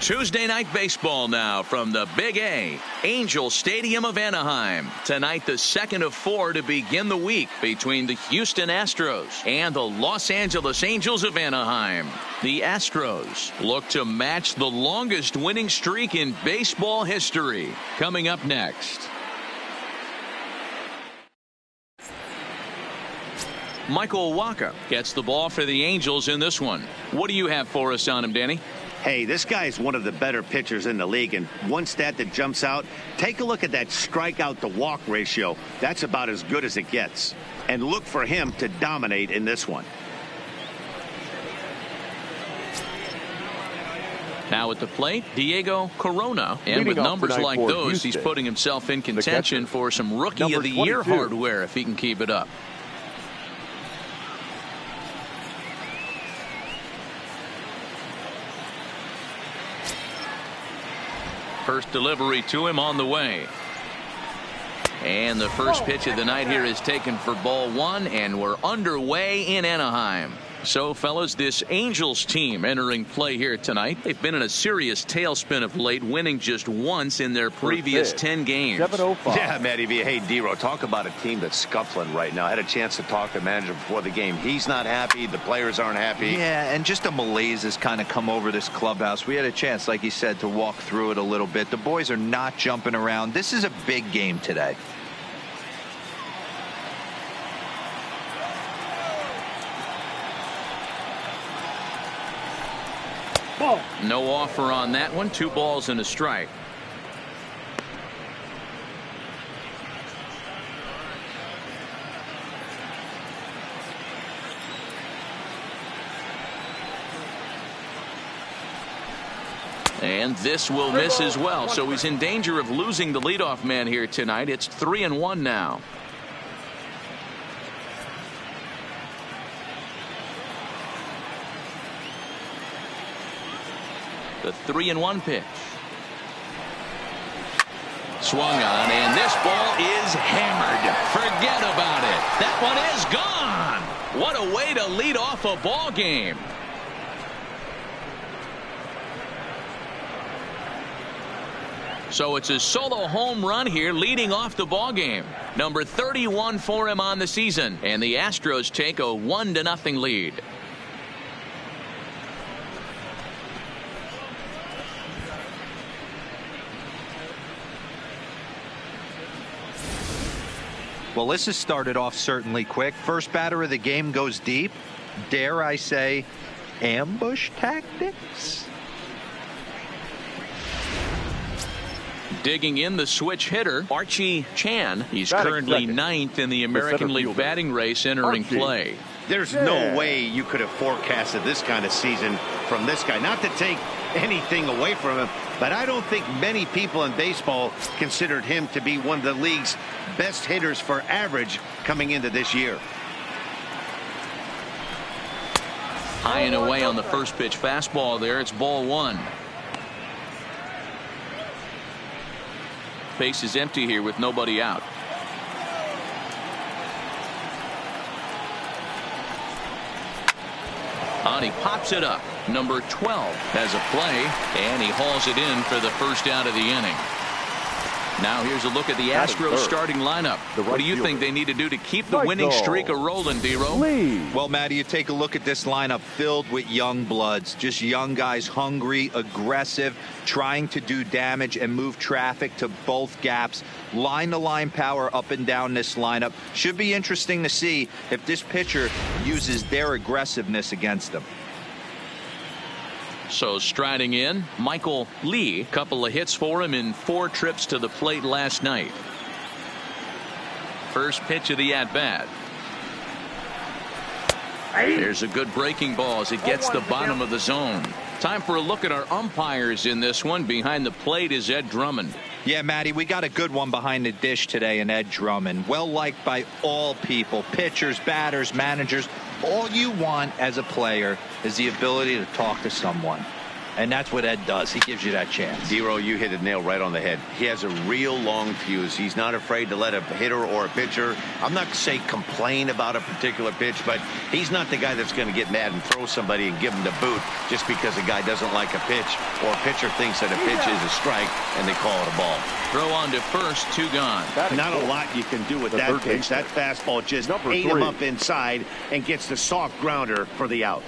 Tuesday night baseball now from the Big A, Angel Stadium of Anaheim. Tonight, the second of 4 to begin the week between the Houston Astros and the Los Angeles Angels of Anaheim. The Astros look to match the longest winning streak in baseball history. Coming up next. Michael Wacha gets the ball for the Angels in this one. What do you have for us on him, Danny? Hey, this guy is one of the better pitchers in the league, and one stat that jumps out, take a look at that strikeout to walk ratio. That's about as good as it gets. And look for him to dominate in this one. Now at the plate, Diego Corona. And with numbers like those, he's putting himself in contention for some Rookie of the Year hardware if he can keep it up. First delivery to him on the way. And the first pitch of the night here is taken for ball 1, and we're underway in Anaheim. So, fellas, this Angels team entering play here tonight. They've been in a serious tailspin of late, winning just once in their previous 10 games. 7:05. Yeah, Matty V. Hey, D-Row, talk about a team that's scuffling right now. I had a chance to talk to the manager before the game. He's not happy. The players aren't happy. Yeah, and just a malaise has kind of come over this clubhouse. We had a chance, like you said, to walk through it a little bit. The boys are not jumping around. This is a big game today. Ball. No offer on that one. 2 balls and a strike. And this will miss as well. So he's in danger of losing the leadoff man here tonight. It's 3-1 now. The 3-1 pitch. Swung on, and this ball is hammered. Forget about it. That one is gone. What a way to lead off a ball game. So it's a solo home run here, leading off the ball game. Number 31 for him on the season, and the Astros take a 1-0 lead. Well, this has started off certainly quick. First batter of the game goes deep. Dare I say, ambush tactics? Digging in the switch hitter, Archie Chan. He's currently 9th in the American League batting race entering play. There's no way you could have forecasted this kind of season from this guy. Not to take anything away from him, but I don't think many people in baseball considered him to be one of the league's best hitters for average coming into this year. High and away on the first pitch fastball there. It's ball 1. Base is empty here with nobody out. And he pops it up. Number 12 has a play, and he hauls it in for the first out of the inning. Now here's a look at the Astros starting lineup. What do you think they need to do to keep the winning streak a-rolling, D-Row? Well, Matty, you take a look at this lineup filled with young bloods. Just young guys, hungry, aggressive, trying to do damage and move traffic to both gaps. Line-to-line power up and down this lineup. Should be interesting to see if this pitcher uses their aggressiveness against them. So striding in, Michael Lee. Couple of hits for him in 4 trips to the plate last night. First pitch of the at-bat. There's a good breaking ball as it gets the bottom of the zone. Time for a look at our umpires in this one. Behind the plate is Ed Drummond. Yeah, Matty, we got a good one behind the dish today in Ed Drummond. Well liked by all people, pitchers, batters, managers. All you want as a player is the ability to talk to someone. And that's what Ed does. He gives you that chance. Dero, you hit a nail right on the head. He has a real long fuse. He's not afraid to let a hitter or a pitcher, I'm not say complain about a particular pitch, but he's not the guy that's going to get mad and throw somebody and give him the boot just because a guy doesn't like a pitch or a pitcher thinks that a pitch is a strike and they call it a ball. Throw on to first, 2 gone. Not a lot you can do with that pitch. That fastball just ate him up inside and gets the soft grounder for the out.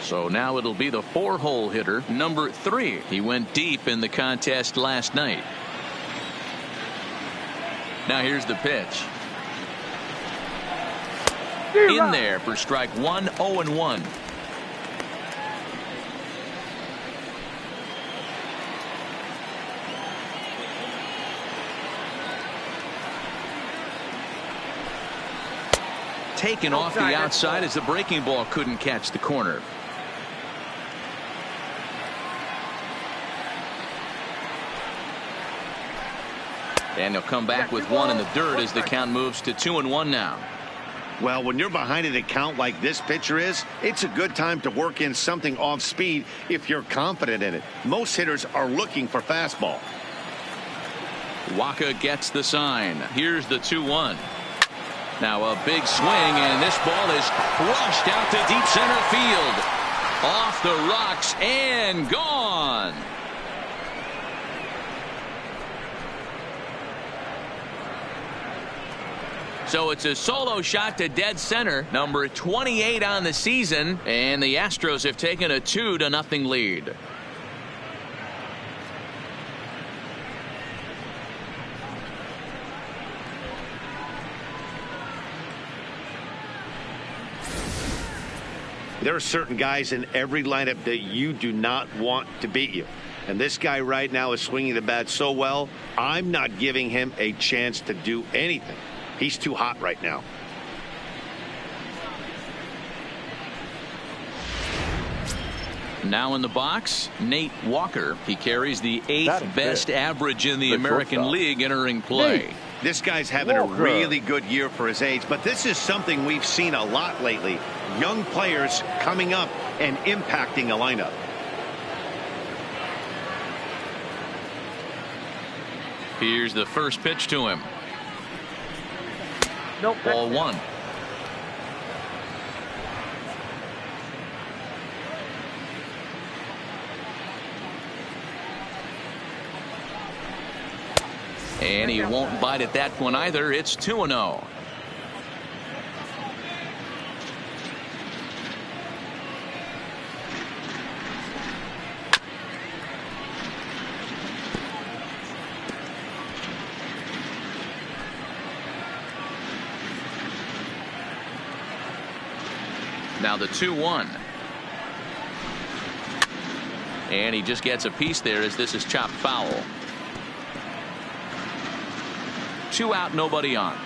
So now it'll be the 4-hole hitter, number 3. He went deep in the contest last night. Now here's the pitch. In there for strike 1, 0-1. Taken off the outside as the breaking ball couldn't catch the corner. And he'll come back with 1 in the dirt as the count moves to 2-1 now. Well, when you're behind an account like this pitcher is, it's a good time to work in something off speed if you're confident in it. Most hitters are looking for fastball. Waka gets the sign. Here's the 2-1. Now a big swing, and this ball is crushed out to deep center field. Off the rocks and gone. So it's a solo shot to dead center, number 28 on the season, and the Astros have taken a 2-0 lead. There are certain guys in every lineup that you do not want to beat you. And this guy right now is swinging the bat so well, I'm not giving him a chance to do anything. He's too hot right now. Now in the box, Nate Walker. He carries the 8th best average in the American League entering play. This guy's having a really good year for his age, but this is something we've seen a lot lately. Young players coming up and impacting a lineup. Here's the first pitch to him. Ball 1. And he won't bite at that one either. It's 2-0. Now the 2-1. And he just gets a piece there as this is chopped foul. 2 out, nobody on.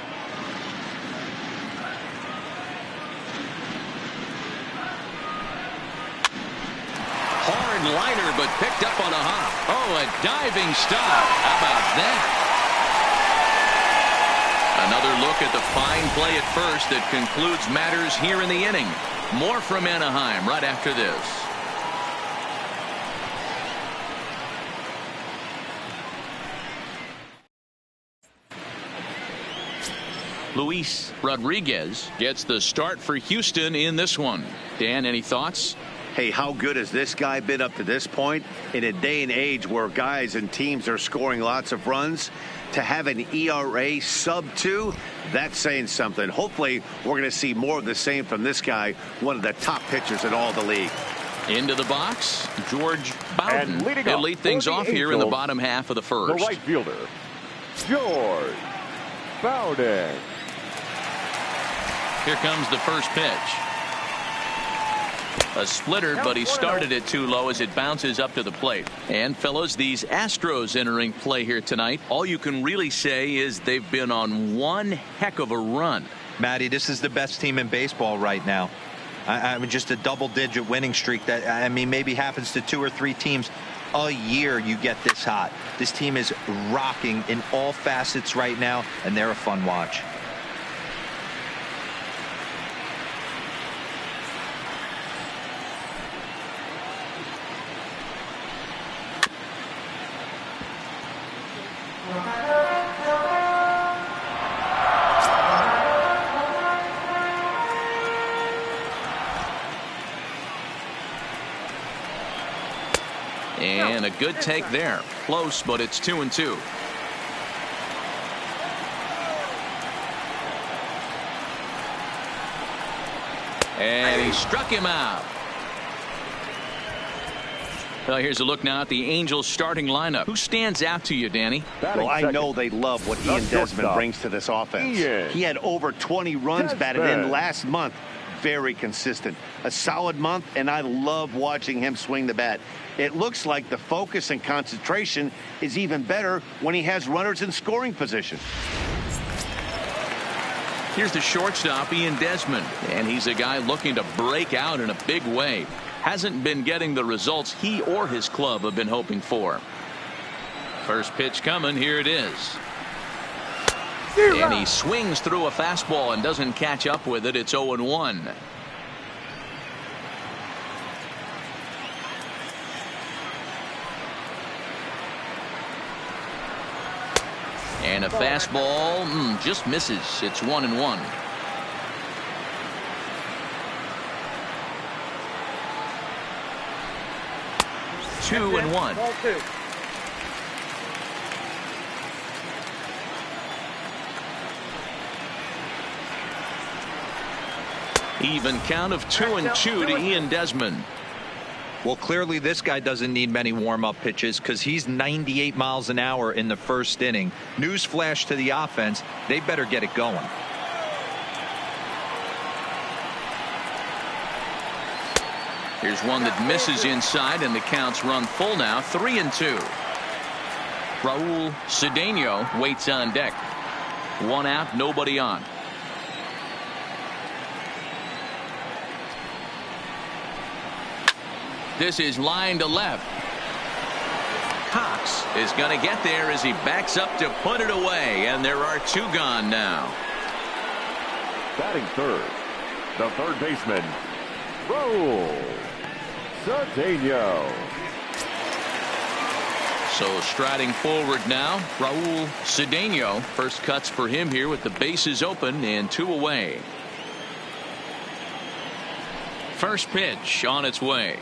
Hard liner, but picked up on a hop. Oh, a diving stop. How about that? Another look at the fine play at first that concludes matters here in the inning. More from Anaheim right after this. Luis Rodriguez gets the start for Houston in this one. Dan, any thoughts? Hey, how good has this guy been up to this point? In a day and age where guys and teams are scoring lots of runs, to have an ERA sub-2, that's saying something. Hopefully, we're going to see more of the same from this guy, one of the top pitchers in all the league. Into the box, George Bowden. He'll lead things off here in the bottom half of the first. The right fielder, George Bowden. Here comes the first pitch. A splitter, but he started it too low as it bounces up to the plate. And fellas, these Astros entering play here tonight, all you can really say is they've been on one heck of a run. Matty, this is the best team in baseball right now. I mean, just a double-digit winning streak that, I mean, maybe happens to 2 or 3 teams a year. You get this hot. This team is rocking in all facets right now, and they're a fun watch. And a good take there. Close, but it's 2-2. And he struck him out. Well, here's a look now at the Angels starting lineup. Who stands out to you, Danny? Well, I know they love what Ian Desmond brings to this offense. He had over 20 runs batted in last month. Very consistent. A solid month, and I love watching him swing the bat. It looks like the focus and concentration is even better when he has runners in scoring position. Here's the shortstop, Ian Desmond, and he's a guy looking to break out in a big way. Hasn't been getting the results he or his club have been hoping for. First pitch coming. Here it is. And he swings through a fastball and doesn't catch up with it. It's 0-1. And a fastball just misses. It's 1-1. Two and one. Even count of 2-2 to Ian Desmond. Well, clearly this guy doesn't need many warm-up pitches because he's 98 miles an hour in the first inning. Newsflash to the offense, they better get it going. Here's one that misses inside, and the count's run full now. 3-2. Raul Cedeno waits on deck. One out, nobody on. This is line to left. Cox is going to get there as he backs up to put it away, and there are two gone now. Batting third, the third baseman, Raul Cedeno. So striding forward now, Raul Cedeno. First cuts for him here with the bases open and two away. First pitch on its way.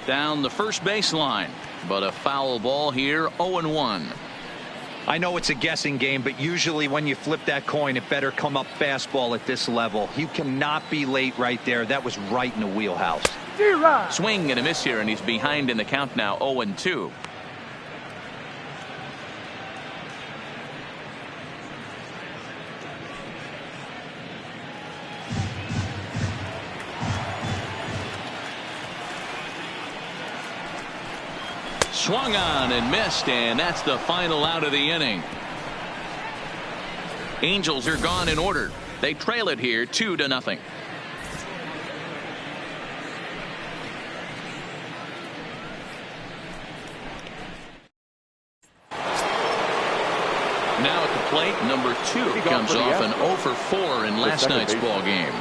Down the first baseline, but a foul ball here. 0-1. I know it's a guessing game, but usually when you flip that coin, it better come up fastball at this level. You cannot be late right there. That was right in the wheelhouse. Swing and a miss here, and he's behind in the count now. 0-2. Swung on and missed, and that's the final out of the inning. Angels are gone in order. They trail it here 2-0. Now at the plate, number 2 comes off an 0 for 4 in last night's ball game.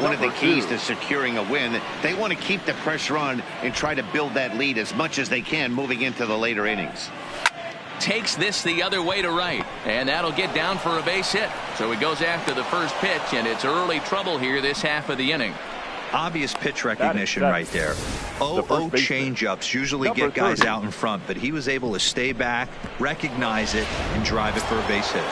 One of the keys to securing a win, they want to keep the pressure on and try to build that lead as much as they can moving into the later innings. Takes this the other way to right, and that'll get down for a base hit. So he goes after the first pitch, and it's early trouble here this half of the inning. Obvious pitch recognition right there. 0-0 changeups usually get guys out in front, but he was able to stay back, recognize it, and drive it for a base hit.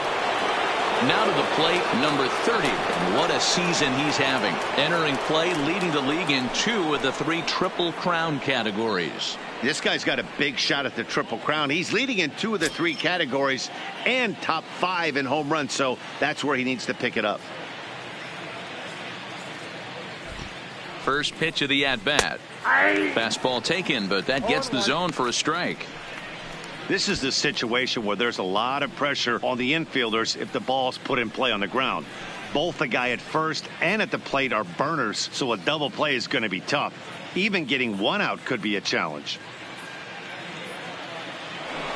Now to the plate, number 30. And what a season he's having. Entering play, leading the league in 2 of the 3 Triple Crown categories. This guy's got a big shot at the Triple Crown. He's leading in 2 of the 3 categories and top 5 in home runs, so that's where he needs to pick it up. First pitch of the at-bat. Fastball taken, but that gets the zone for a strike. This is the situation where there's a lot of pressure on the infielders if the ball's put in play on the ground. Both the guy at first and at the plate are burners, so a double play is going to be tough. Even getting one out could be a challenge.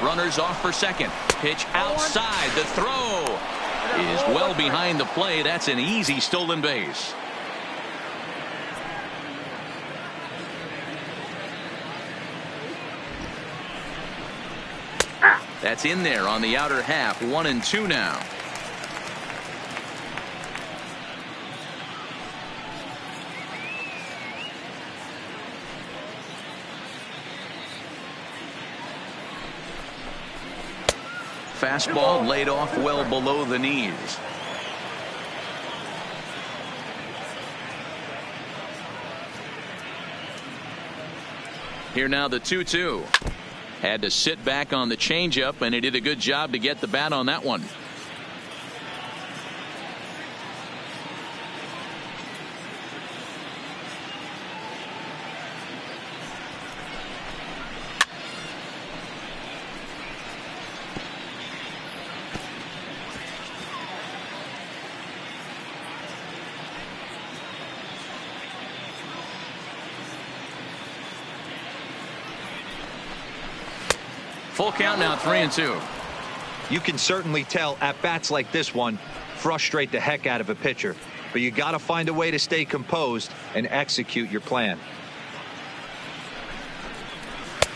Runners off for second. Pitch outside. The throw is well behind the play. That's an easy stolen base. That's in there on the outer half. 1-2 now. Fastball laid off well below the knees. Here now the 2-2. Had to sit back on the changeup, and he did a good job to get the bat on that one. Full count now, 3-2. You can certainly tell at bats like this one frustrate the heck out of a pitcher, but you got to find a way to stay composed and execute your plan.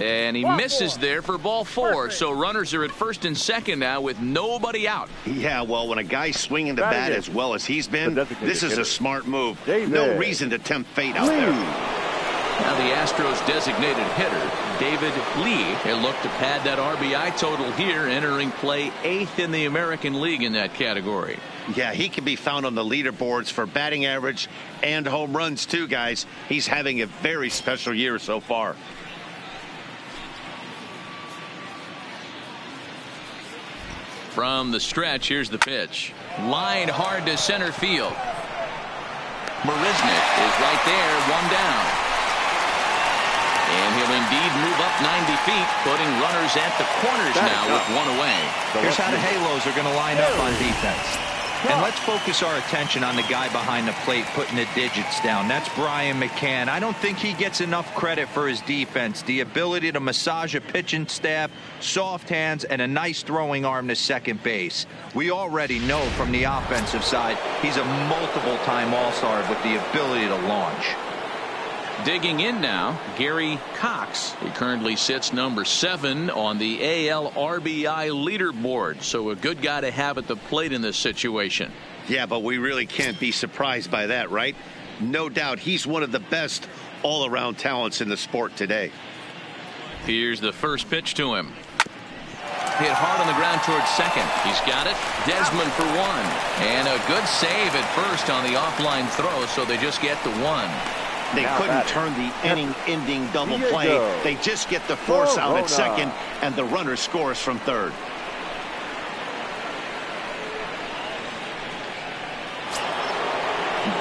And he misses there for ball 4. So runners are at first and second now with nobody out. Yeah, well, when a guy's swinging the bat as well as he's been, this is a smart move. No reason to tempt fate out there. Now the Astros designated hitter, David Lee, he'll look to pad that RBI total here, entering play 8th in the American League in that category. Yeah, he can be found on the leaderboards for batting average and home runs too, guys. He's having a very special year so far. From the stretch, here's the pitch. Line hard to center field. Marisnick is right there, one down. And he'll indeed move up 90 feet, putting runners at the corners now with one away. Here's how the Halos are going to line up on defense. And let's focus our attention on the guy behind the plate putting the digits down. That's Brian McCann. I don't think he gets enough credit for his defense. The ability to massage a pitching staff, soft hands, and a nice throwing arm to second base. We already know from the offensive side he's a multiple-time All-Star with the ability to launch. Digging in now, Gary Cox. He currently sits number 7 on the AL RBI leaderboard. So a good guy to have at the plate in this situation. Yeah, but we really can't be surprised by that, right? No doubt he's one of the best all-around talents in the sport today. Here's the first pitch to him. Hit hard on the ground towards second. He's got it. Desmond for 1. And a good save at first on the offline throw, so they just get the 1. They couldn't turn the inning-ending double play. They just get the force out at second, and the runner scores from third.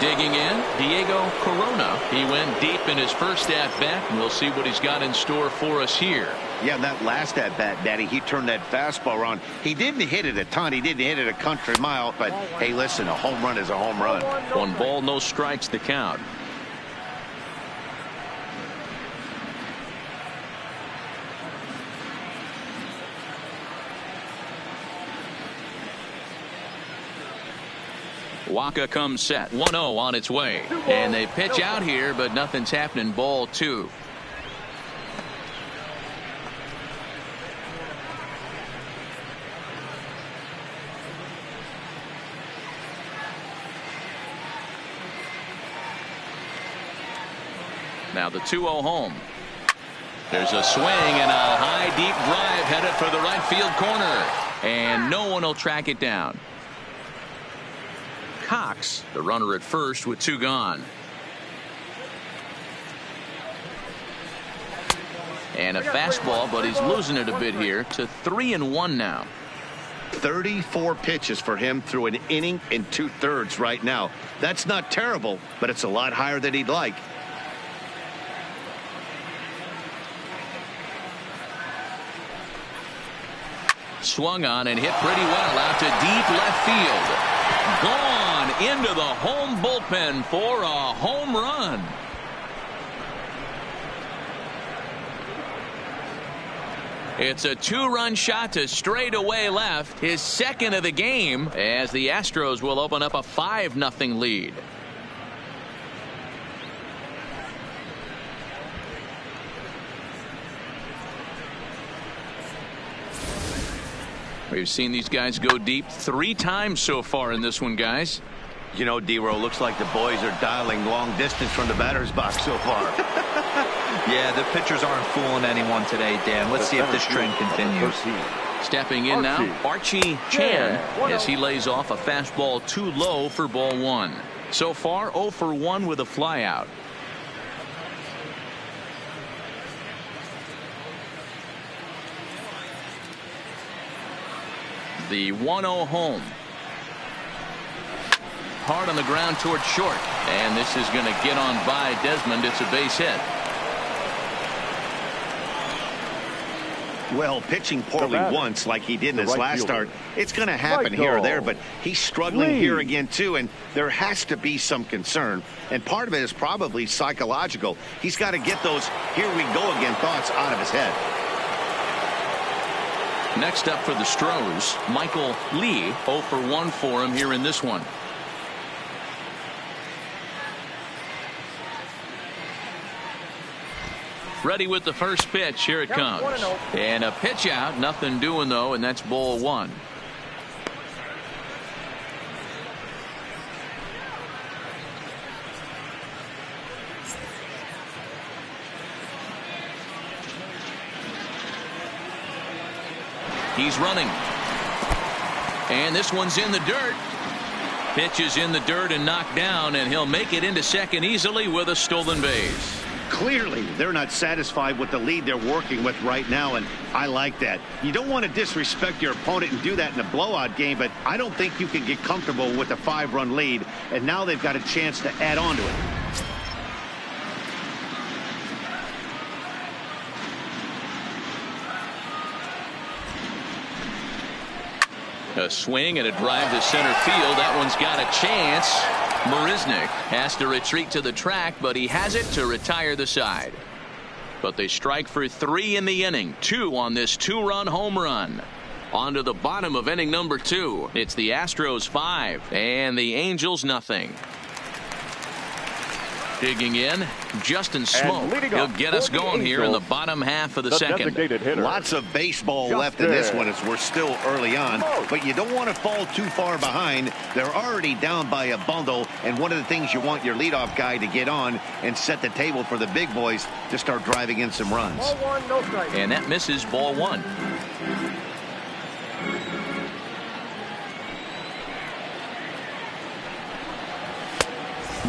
Digging in, Diego Corona. He went deep in his first at-bat, and we'll see what he's got in store for us here. Yeah, that last at-bat, Daddy, he turned that fastball around. He didn't hit it a ton. He didn't hit it a country mile, but, hey, listen, a home run is a home run. 1 ball, no strikes to count. Waka comes set. 1-0 on its way. And they pitch out here, but nothing's happening. Ball 2. Now the 2-0 home. There's a swing and a high deep drive headed for the right field corner. And no one will track it down. Cox, the runner at first with 2 gone. And a fastball, but he's losing it a bit here to 3-1 now. 34 pitches for him through an inning and 2/3 right now. That's not terrible, but it's a lot higher than he'd like. Swung on and hit pretty well out to deep left field. Gone into the home bullpen for a home run. It's a 2-run shot to straightaway left, his second of the game, as the Astros will open up a 5-0 lead. We've seen these guys go deep 3 times so far in this one, guys. You know, D-Row, looks like the boys are dialing long distance from the batter's box so far. Yeah, the pitchers aren't fooling anyone today, Dan. Let's see if this trend continues. Stepping in now, Archie Chan, as he lays off a fastball too low for ball 1. So far, 0 for 1 with a flyout. The 1-0 home. Hard on the ground toward short. And this is going to get on by Desmond. It's a base hit. Well, pitching poorly once like he did in his last start, it's going to happen here or there, but he's struggling here again too, and there has to be some concern, and part of it is probably psychological. He's got to get those here we go again thoughts out of his head. Next up for the Astros, Michael Lee, 0 for 1 for him here in this one. Ready with the first pitch. Here it comes. And a pitch out. Nothing doing, though, and that's ball 1. He's running. And this one's in the dirt. Pitch is in the dirt and knocked down, and he'll make it into second easily with a stolen base. Clearly, they're not satisfied with the lead they're working with right now, and I like that. You don't want to disrespect your opponent and do that in a blowout game, but I don't think you can get comfortable with a 5-run lead, and now they've got a chance to add on to it. A swing and a drive to center field. That one's got a chance. Marisnick has to retreat to the track, but he has it to retire the side. But they strike for 3 in the inning. 2 on this 2-run home run. On to the bottom of inning number 2. It's the Astros 5 and the Angels nothing. Digging in, Justin Smoke. He'll get us going here in the bottom half of the second. Lots of baseball left in this one as we're still early on, but you don't want to fall too far behind. They're already down by a bundle, and one of the things you want your leadoff guy to get on and set the table for the big boys to start driving in some runs. Ball 1, no strike. And that misses ball 1.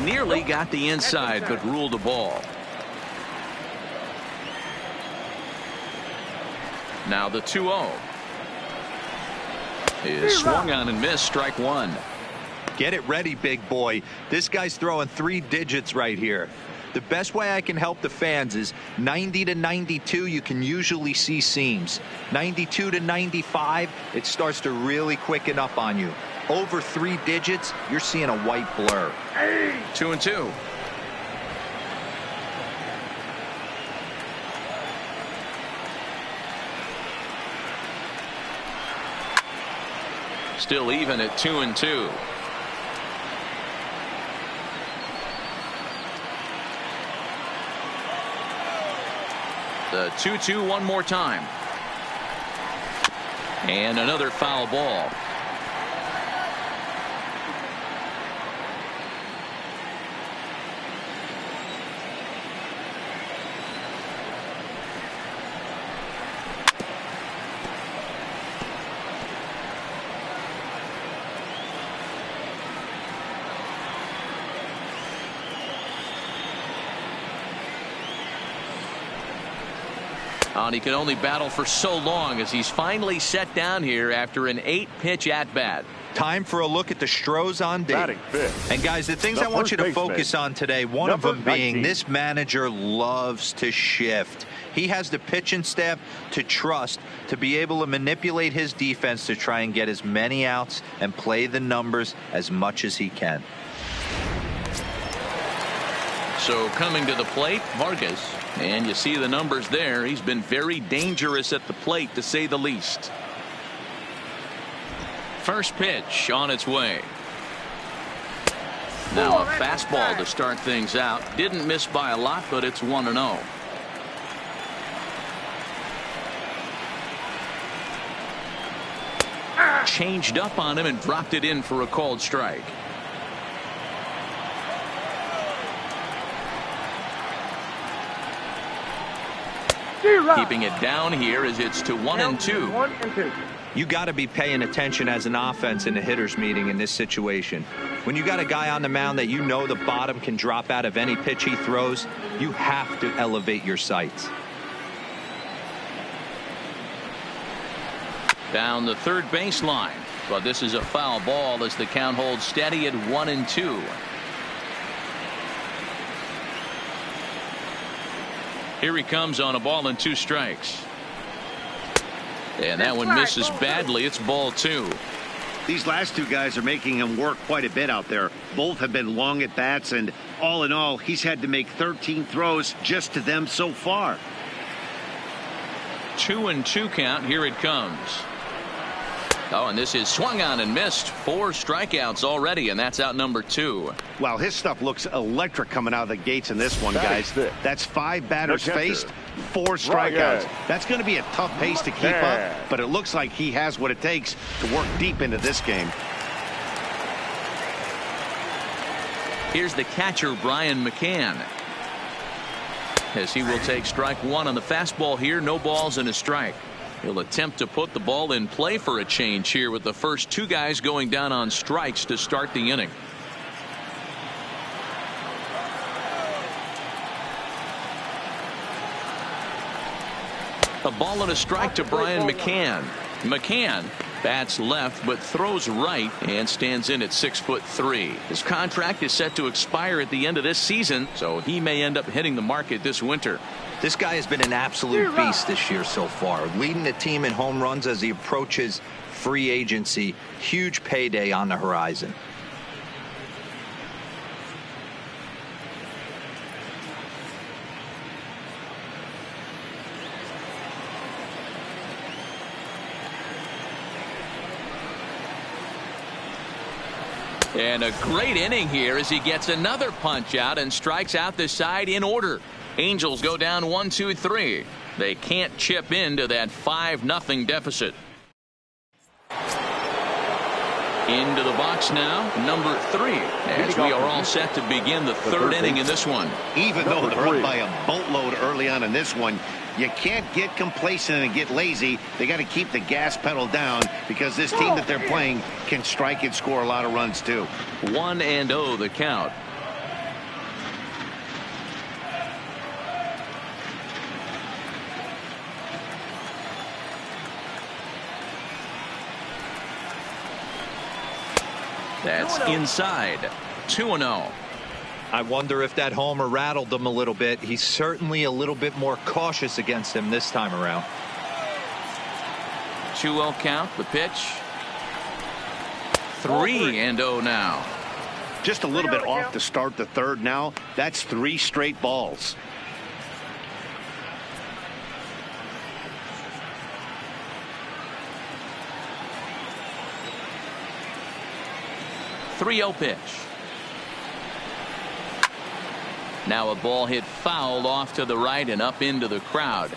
Nearly got the inside, but ruled the ball. Now the 2-0 is swung on and missed. Strike 1. Get it ready, big boy. This guy's throwing 3 digits right here. The best way I can help the fans is 90 to 92. You can usually see seams. 92 to 95, it starts to really quicken up on you. Over 3 digits, you're seeing a white blur. 2-2. Still even at 2-2. The 2-2 one more time. And another foul ball. And he could only battle for so long as he's finally set down here after an 8-pitch at-bat. Time for a look at the Astros on D. And guys, the things I want you to focus on today, one of them being this manager loves to shift. He has the pitching staff to trust to be able to manipulate his defense to try and get as many outs and play the numbers as much as he can. So coming to the plate, Vargas. And you see the numbers there. He's been very dangerous at the plate, to say the least. First pitch on its way. Now a fastball to start things out. Didn't miss by a lot, but it's 1-0. changed up on him and dropped it in for a called strike. Keeping it down here as it's to 1-2. You got to be paying attention as an offense in a hitter's meeting in this situation. When you got a guy on the mound that you know the bottom can drop out of any pitch he throws, you have to elevate your sights. Down the third baseline, but this is a foul ball as the count holds steady at 1-2. Here he comes on a ball and 2 strikes. And that one misses badly. It's ball 2. These last 2 guys are making him work quite a bit out there. Both have been long at bats, and all in all, he's had to make 13 throws just to them so far. 2-2 count. Here it comes. Oh, and this is swung on and missed. 4 strikeouts already, and that's out number 2. Well, his stuff looks electric coming out of the gates in this one, guys. That's 5 batters faced, 4 strikeouts. That's going to be a tough pace to keep up, but it looks like he has what it takes to work deep into this game. Here's the catcher, Brian McCann, as he will take strike 1 on the fastball here. No balls and a strike. He'll attempt to put the ball in play for a change here with the first 2 guys going down on strikes to start the inning. A ball and a strike to Brian McCann. McCann bats left but throws right and stands in at 6'3". His contract is set to expire at the end of this season, so he may end up hitting the market this winter. This guy has been an absolute beast this year so far, leading the team in home runs as he approaches free agency. Huge payday on the horizon. And a great inning here as he gets another punch out and strikes out the side in order. Angels go down 1-2-3. They can't chip into that 5-0 deficit. Into the box now, number 3, as we are all set to begin the 3rd inning in this one. Even though they're up by a boatload early on in this one, you can't get complacent and get lazy. They got to keep the gas pedal down because this team that they're playing can strike and score a lot of runs too. 1-0 the count. That's inside. 2-0. I wonder if that homer rattled him a little bit. He's certainly a little bit more cautious against him this time around. 2-0 count. The pitch. 3-0 now. Just a little bit off to start the 3rd now. That's 3 straight balls. .30 pitch. Now a ball hit foul off to the right and up into the crowd.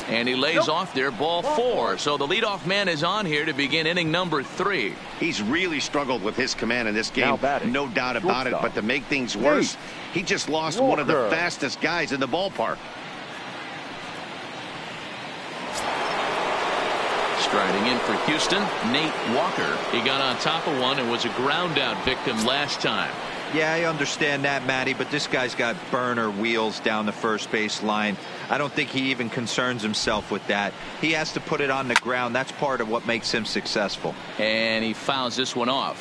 And he lays off there, ball 4. So the leadoff man is on here to begin inning number 3. He's really struggled with his command in this game, no doubt about it. But to make things worse, he just lost one of the fastest guys in the ballpark. Striding in for Houston, Nate Walker. He got on top of one and was a ground out victim last time. Yeah, I understand that, Matty, but this guy's got burner wheels down the first base line. I don't think he even concerns himself with that. He has to put it on the ground. That's part of what makes him successful. And he fouls this one off.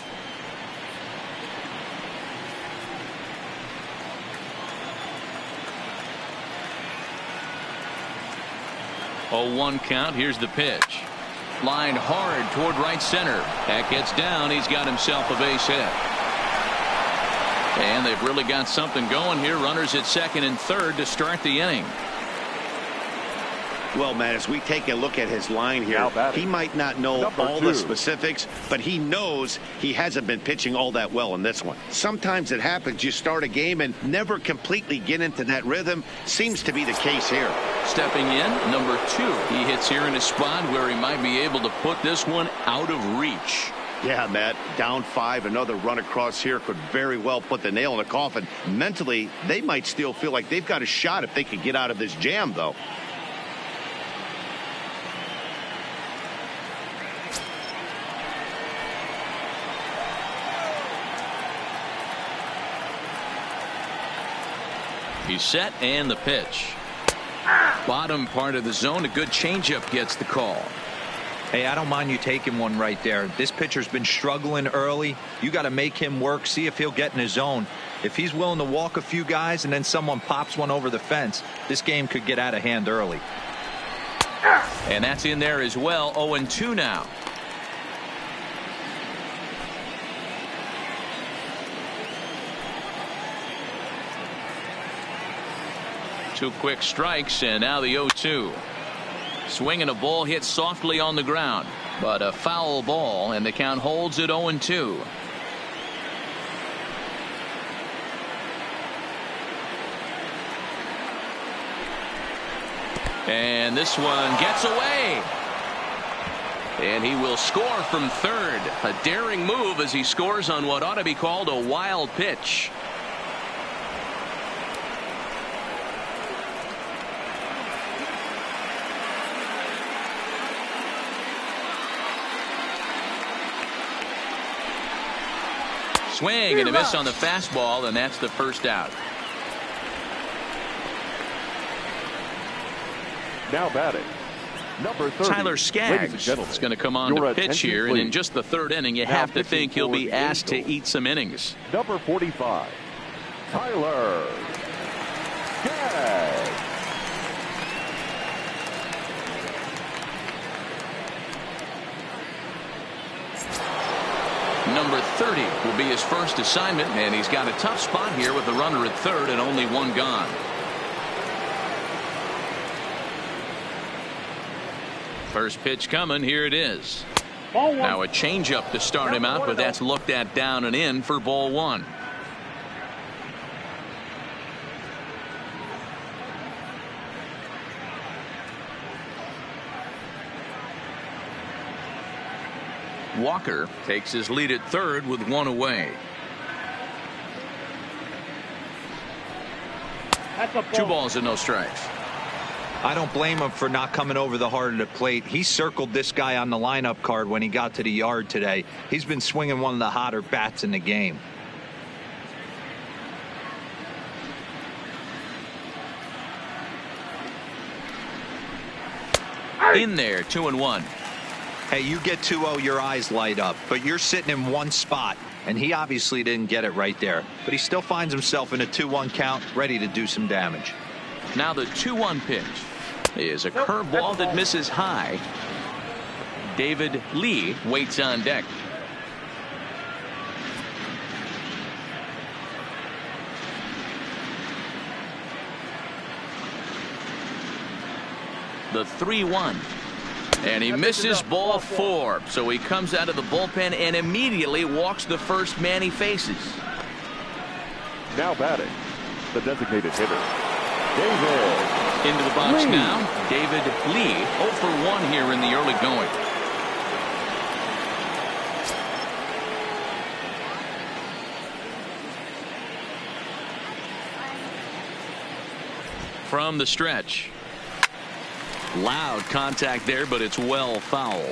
Oh, 1 count. Here's the pitch. Lined hard toward right center. That gets down. He's got himself a base hit. And they've really got something going here. Runners at 2nd and 3rd to start the inning. Well, man, as we take a look at his line here, he might not know all the specifics, but he knows he hasn't been pitching all that well in this one. Sometimes it happens. You start a game and never completely get into that rhythm. Seems to be the case here. Stepping in, number 2. He hits here in a spot where he might be able to put this one out of reach. Yeah, Matt, down 5, another run across here could very well put the nail in the coffin. Mentally, they might still feel like they've got a shot if they could get out of this jam, though. He's set, and the pitch. Bottom part of the zone, a good changeup gets the call. Hey, I don't mind you taking one right there. This pitcher's been struggling early. You got to make him work, see if he'll get in his zone. If he's willing to walk a few guys and then someone pops one over the fence, this game could get out of hand early. And that's in there as well. 0-2 now. Two quick strikes, and now the 0-2. Swinging a ball hit softly on the ground, but a foul ball, and the count holds at 0-2. And this one gets away. And he will score from third. A daring move as he scores on what ought to be called a wild pitch. Swing and a miss on the fastball, and that's the first out. Now batting, number 30. Tyler Skaggs is going to come on to pitch here, and in just the third inning, you have to think he'll be asked to eat some innings. Number 45, Tyler Skaggs. Number 30 will be his first assignment, and he's got a tough spot here with the runner at third and only one gone. First pitch coming. Here it is. Now a changeup to start him out, but that's looked at down and in for ball 1. Walker takes his lead at third with one away. Two balls and no strikes. I don't blame him for not coming over the heart of the plate. He circled this guy on the lineup card when he got to the yard today. He's been swinging one of the hotter bats in the game. In there, 2-1. Hey, you get 2-0, your eyes light up, but you're sitting in one spot, and he obviously didn't get it right there. But he still finds himself in a 2-1 count, ready to do some damage. Now the 2-1 pitch is a curveball that misses high. David Lee waits on deck. The 3-1. And he misses ball 4. So he comes out of the bullpen and immediately walks the first man he faces. Now batting, the designated hitter, David into the box Lee. Now, David Lee, 0 for 1 here in the early going. From the stretch. Loud contact there, but it's well foul.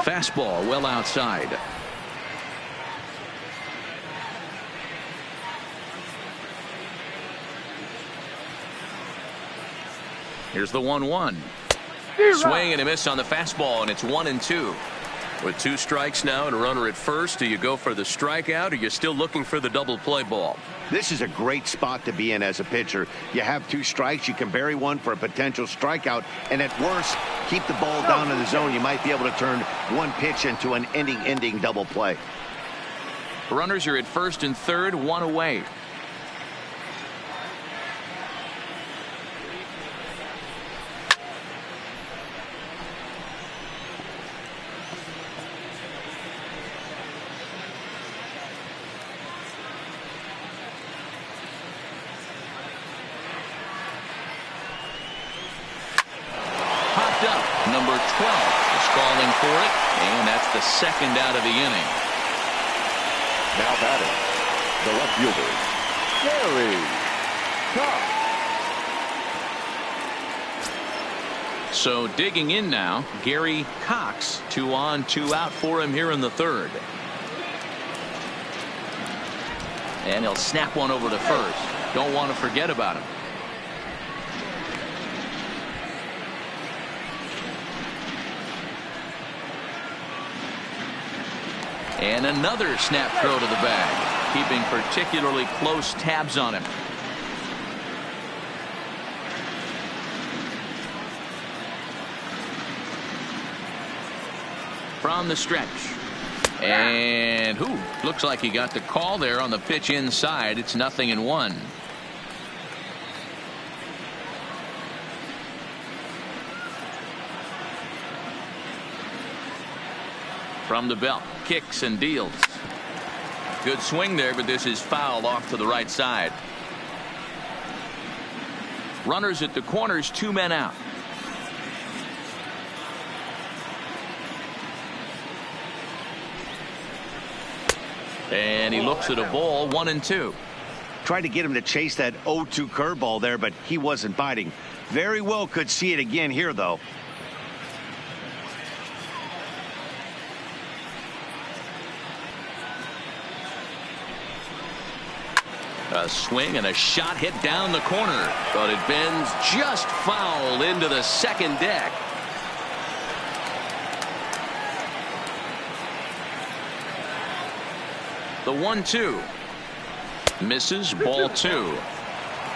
Fastball well outside. Here's the 1-1. Swing and a miss on the fastball, and it's 1-2. With 2 strikes now and a runner at first, do you go for the strikeout or you're still looking for the double play ball? This is a great spot to be in as a pitcher. You have 2 strikes. You can bury one for a potential strikeout. And at worst, keep the ball down in the zone. You might be able to turn one pitch into an ending double play. Runners are at first and third, 1 away. Number 12 is calling for it, and that's the second out of the inning. Now batting, the left fielder, Gary Cox. So digging in now, Gary Cox. 2 on, 2 out for him here in the third. And he'll snap one over to first. Don't want to forget about him. And another snap throw to the bag, keeping particularly close tabs on him. From the stretch. And looks like he got the call there on the pitch inside. It's 0-1. From the belt, kicks and deals. Good swing there, but this is fouled off to the right side. Runners at the corners, 2 men out. And he looks at a ball, 1-2. Tried to get him to chase that 0-2 curveball there, but he wasn't biting. Very well could see it again here, though. A swing and a shot hit down the corner, but it bends just foul into the second deck. The 1-2 misses, ball 2.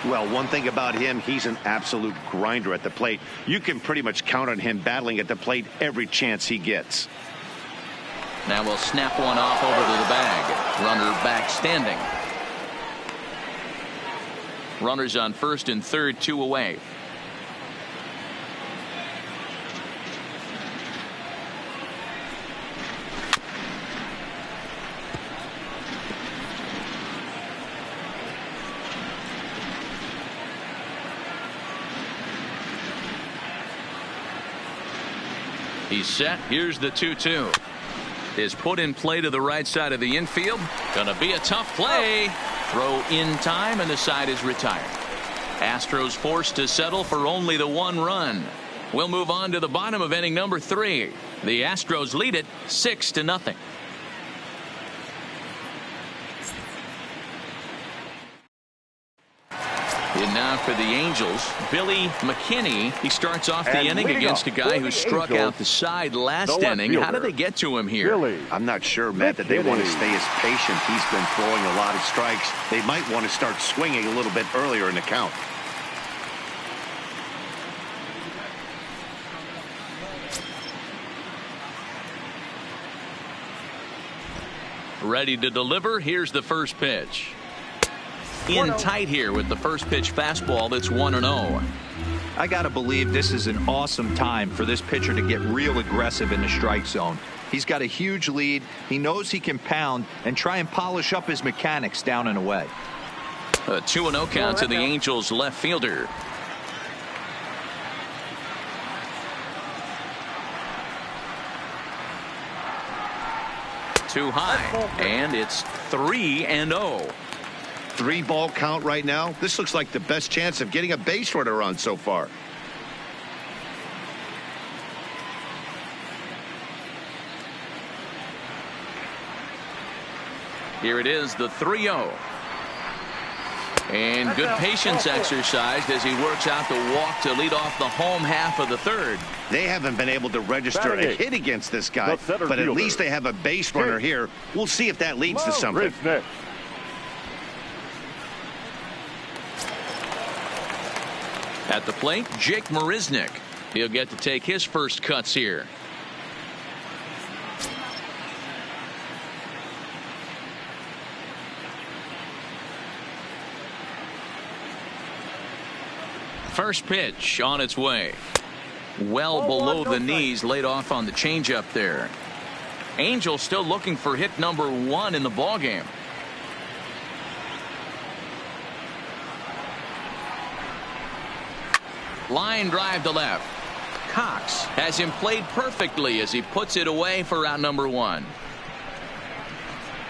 Well, one thing about him, he's an absolute grinder at the plate. You can pretty much count on him battling at the plate every chance he gets. Now we'll snap one off over to the bag. Runner back standing. Runners on first and third, 2 away. He's set. Here's the 2-2. Is put in play to the right side of the infield. Gonna be a tough play. Throw in time, and the side is retired. Astros forced to settle for only the 1 run. We'll move on to the bottom of inning number 3. The Astros lead it 6-0. And now for the Angels, Billy McKinney. He starts off the inning against a guy who struck out the side last inning. How did they get to him here? I'm not sure, Matt, that they want to stay as patient. He's been throwing a lot of strikes. They might want to start swinging a little bit earlier in the count. Ready to deliver. Here's the first pitch. In tight here with the first pitch fastball that's 1-0. I gotta believe this is an awesome time for this pitcher to get real aggressive in the strike zone. He's got a huge lead. He knows he can pound and try and polish up his mechanics down and away. A 2-0 count to the Angels left fielder. Too high, and it's 3-0. 3-ball count right now. This looks like the best chance of getting a base runner on so far. Here it is, the 3-0. And good patience exercised as he works out the walk to lead off the home half of the third. They haven't been able to register a hit against this guy, but at least they have a base runner here. We'll see if that leads to something. At the plate, Jake Marisnick. He'll get to take his first cuts here. First pitch on its way. Well below the knees, laid off on the changeup there. Angels still looking for hit number 1 in the ballgame. Line drive to left. Cox has him played perfectly as he puts it away for out number 1.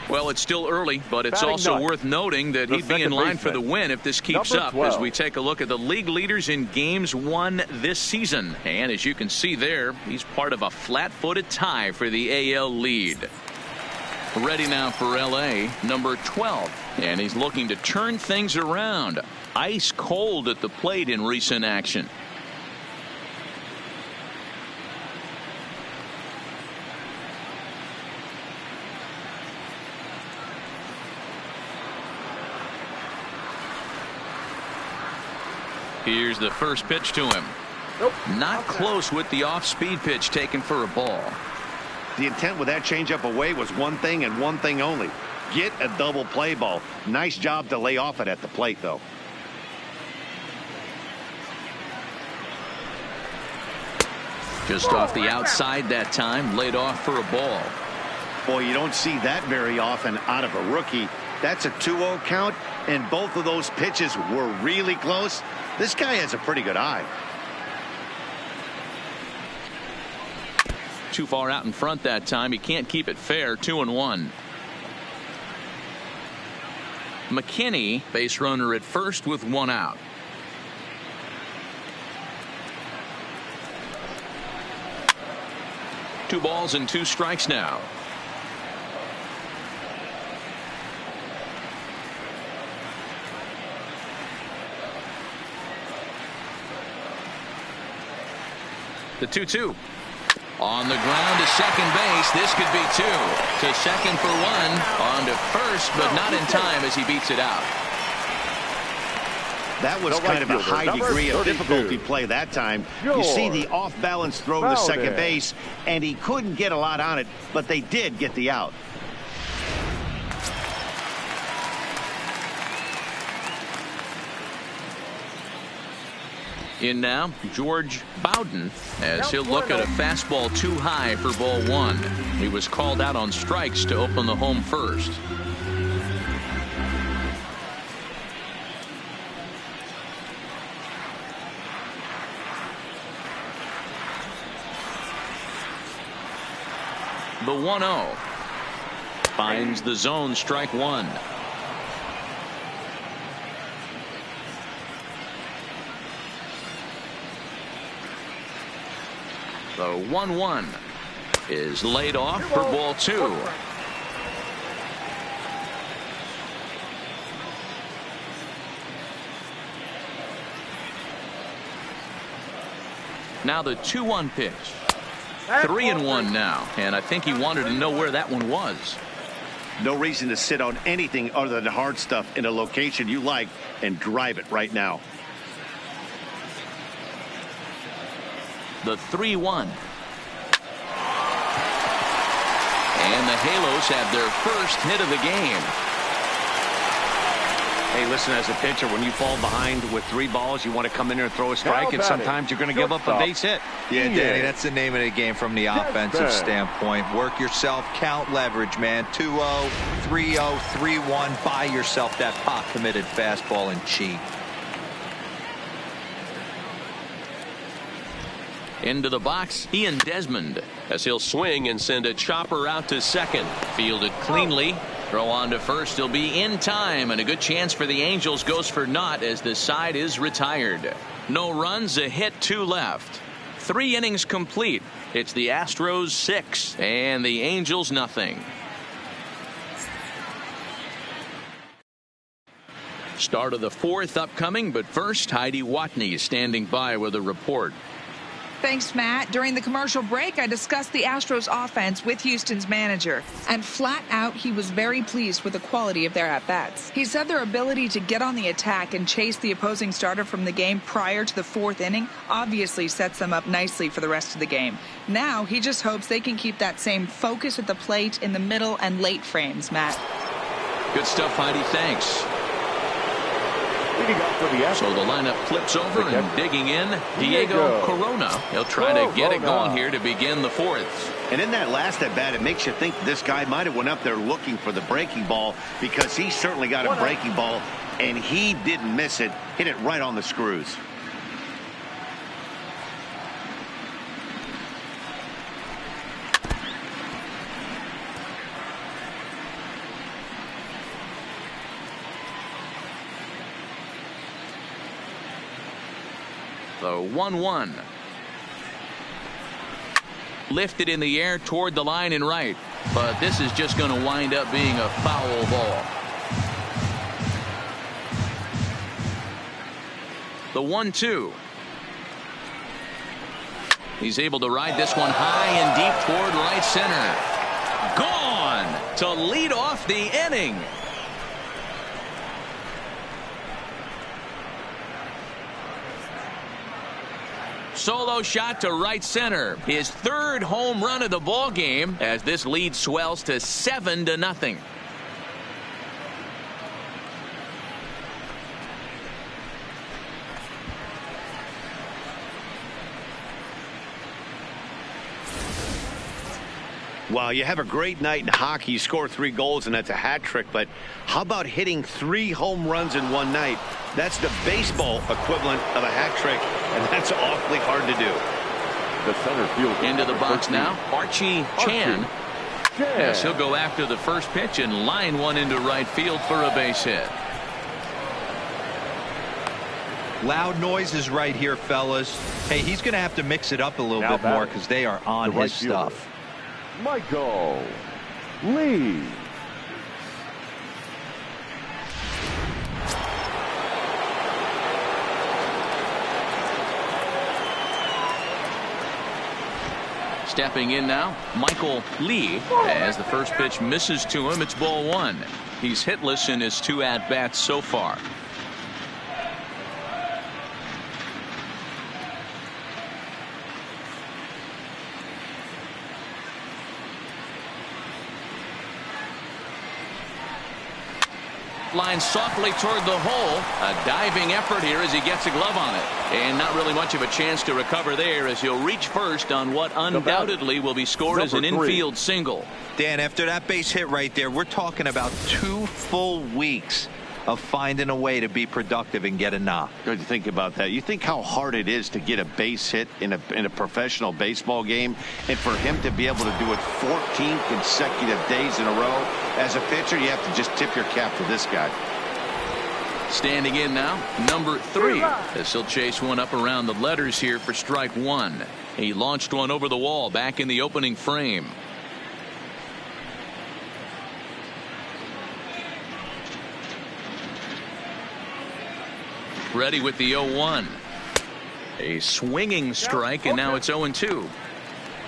Well, it's still early, but it's also worth noting that he'd be in line for the win if this keeps up as we take a look at the league leaders in games won this season. And as you can see there, he's part of a flat-footed tie for the AL lead. Ready now for LA, number 12. And he's looking to turn things around. Ice cold at the plate in recent action. Here's the first pitch to him. Not close with the off-speed pitch taken for a ball. The intent with that changeup away was one thing and one thing only. Get a double play ball. Nice job to lay off it at the plate, though. Just off the outside that time, laid off for a ball. Boy, you don't see that very often out of a rookie. That's a 2-0 count, and both of those pitches were really close. This guy has a pretty good eye. Too far out in front that time. He can't keep it fair. 2-1. McKinney, base runner at first with 1 out. Two balls and 2 strikes now. The 2-2. On the ground to second base. This could be 2. To second for 1. On to first, but not in time as he beats it out. That was kind of a high degree of difficulty play that time. You see the off-balance throw to second base, and he couldn't get a lot on it, but they did get the out. In now, George Bowden, as he'll look at a fastball too high for ball 1. He was called out on strikes to open the home first. The 1-0 finds the zone, strike 1. The 1-1 is laid off for ball 2. Now the 2-1 pitch. 3-1 now, and I think he wanted to know where that one was. No reason to sit on anything other than hard stuff in a location you like and drive it right now. The 3-1. And the Halos have their first hit of the game. Hey, listen, as a pitcher, when you fall behind with 3 balls, you want to come in there and throw a strike, and sometimes you're going to give up a base hit. Yeah, Danny, that's the name of the game from the offensive standpoint. Work yourself, count leverage, man. 2-0, 3-0, 3-1. Buy yourself that pot-committed fastball and cheat. Into the box, Ian Desmond, as he'll swing and send a chopper out to second. Fielded cleanly. Throw on to first. He'll be in time, and a good chance for the Angels goes for naught as the side is retired. No runs, a hit, 2 left. 3 innings complete. It's the Astros 6 and the Angels nothing. Start of the fourth upcoming, but first, Heidi Watney is standing by with a report. Thanks, Matt. During the commercial break, I discussed the Astros offense with Houston's manager, and flat out, he was very pleased with the quality of their at-bats. He said their ability to get on the attack and chase the opposing starter from the game prior to the fourth inning obviously sets them up nicely for the rest of the game. Now, he just hopes they can keep that same focus at the plate in the middle and late frames, Matt. Good stuff, Heidi. Thanks. So the lineup flips over and digging in, Diego Corona. He'll try to get it going here to begin the fourth. And in that last at bat, it makes you think this guy might have went up there looking for the breaking ball, because he certainly got a breaking ball, and he didn't miss it. Hit it right on the screws. The 1-1. Lifted in the air toward the line and right. But this is just going to wind up being a foul ball. The 1-2. He's able to ride this one high and deep toward right center. Gone to lead off the inning. Solo shot to right center. His third home run of the ball game as this lead swells to 7-0. Well, you have a great night in hockey. You score 3 goals, and that's a hat trick. But how about hitting 3 home runs in one night? That's the baseball equivalent of a hat trick, and that's awfully hard to do. The center fielder. Into the box now, Archie Chan. Yes, he'll go after the first pitch and line one into right field for a base hit. Loud noises right here, fellas. Hey, he's going to have to mix it up a little bit more because they are on his stuff. Michael Lee. Stepping in now, Michael Lee, as the first pitch misses to him. It's ball 1. He's hitless in his 2 at-bats so far. Line softly toward the hole. A diving effort here as he gets a glove on it. And not really much of a chance to recover there as he'll reach first on what undoubtedly will be scored as an infield single. Dan, after that base hit right there, we're talking about 2 full weeks of finding a way to be productive and get a knock. Good to think about that. You think how hard it is to get a base hit in a professional baseball game, and for him to be able to do it 14 consecutive days in a row. As a pitcher, you have to just tip your cap to this guy. Standing in now, number 3, as he'll chase one up around the letters here for strike 1. He launched one over the wall back in the opening frame. Ready with the 0-1. A swinging strike, and now it's 0-2.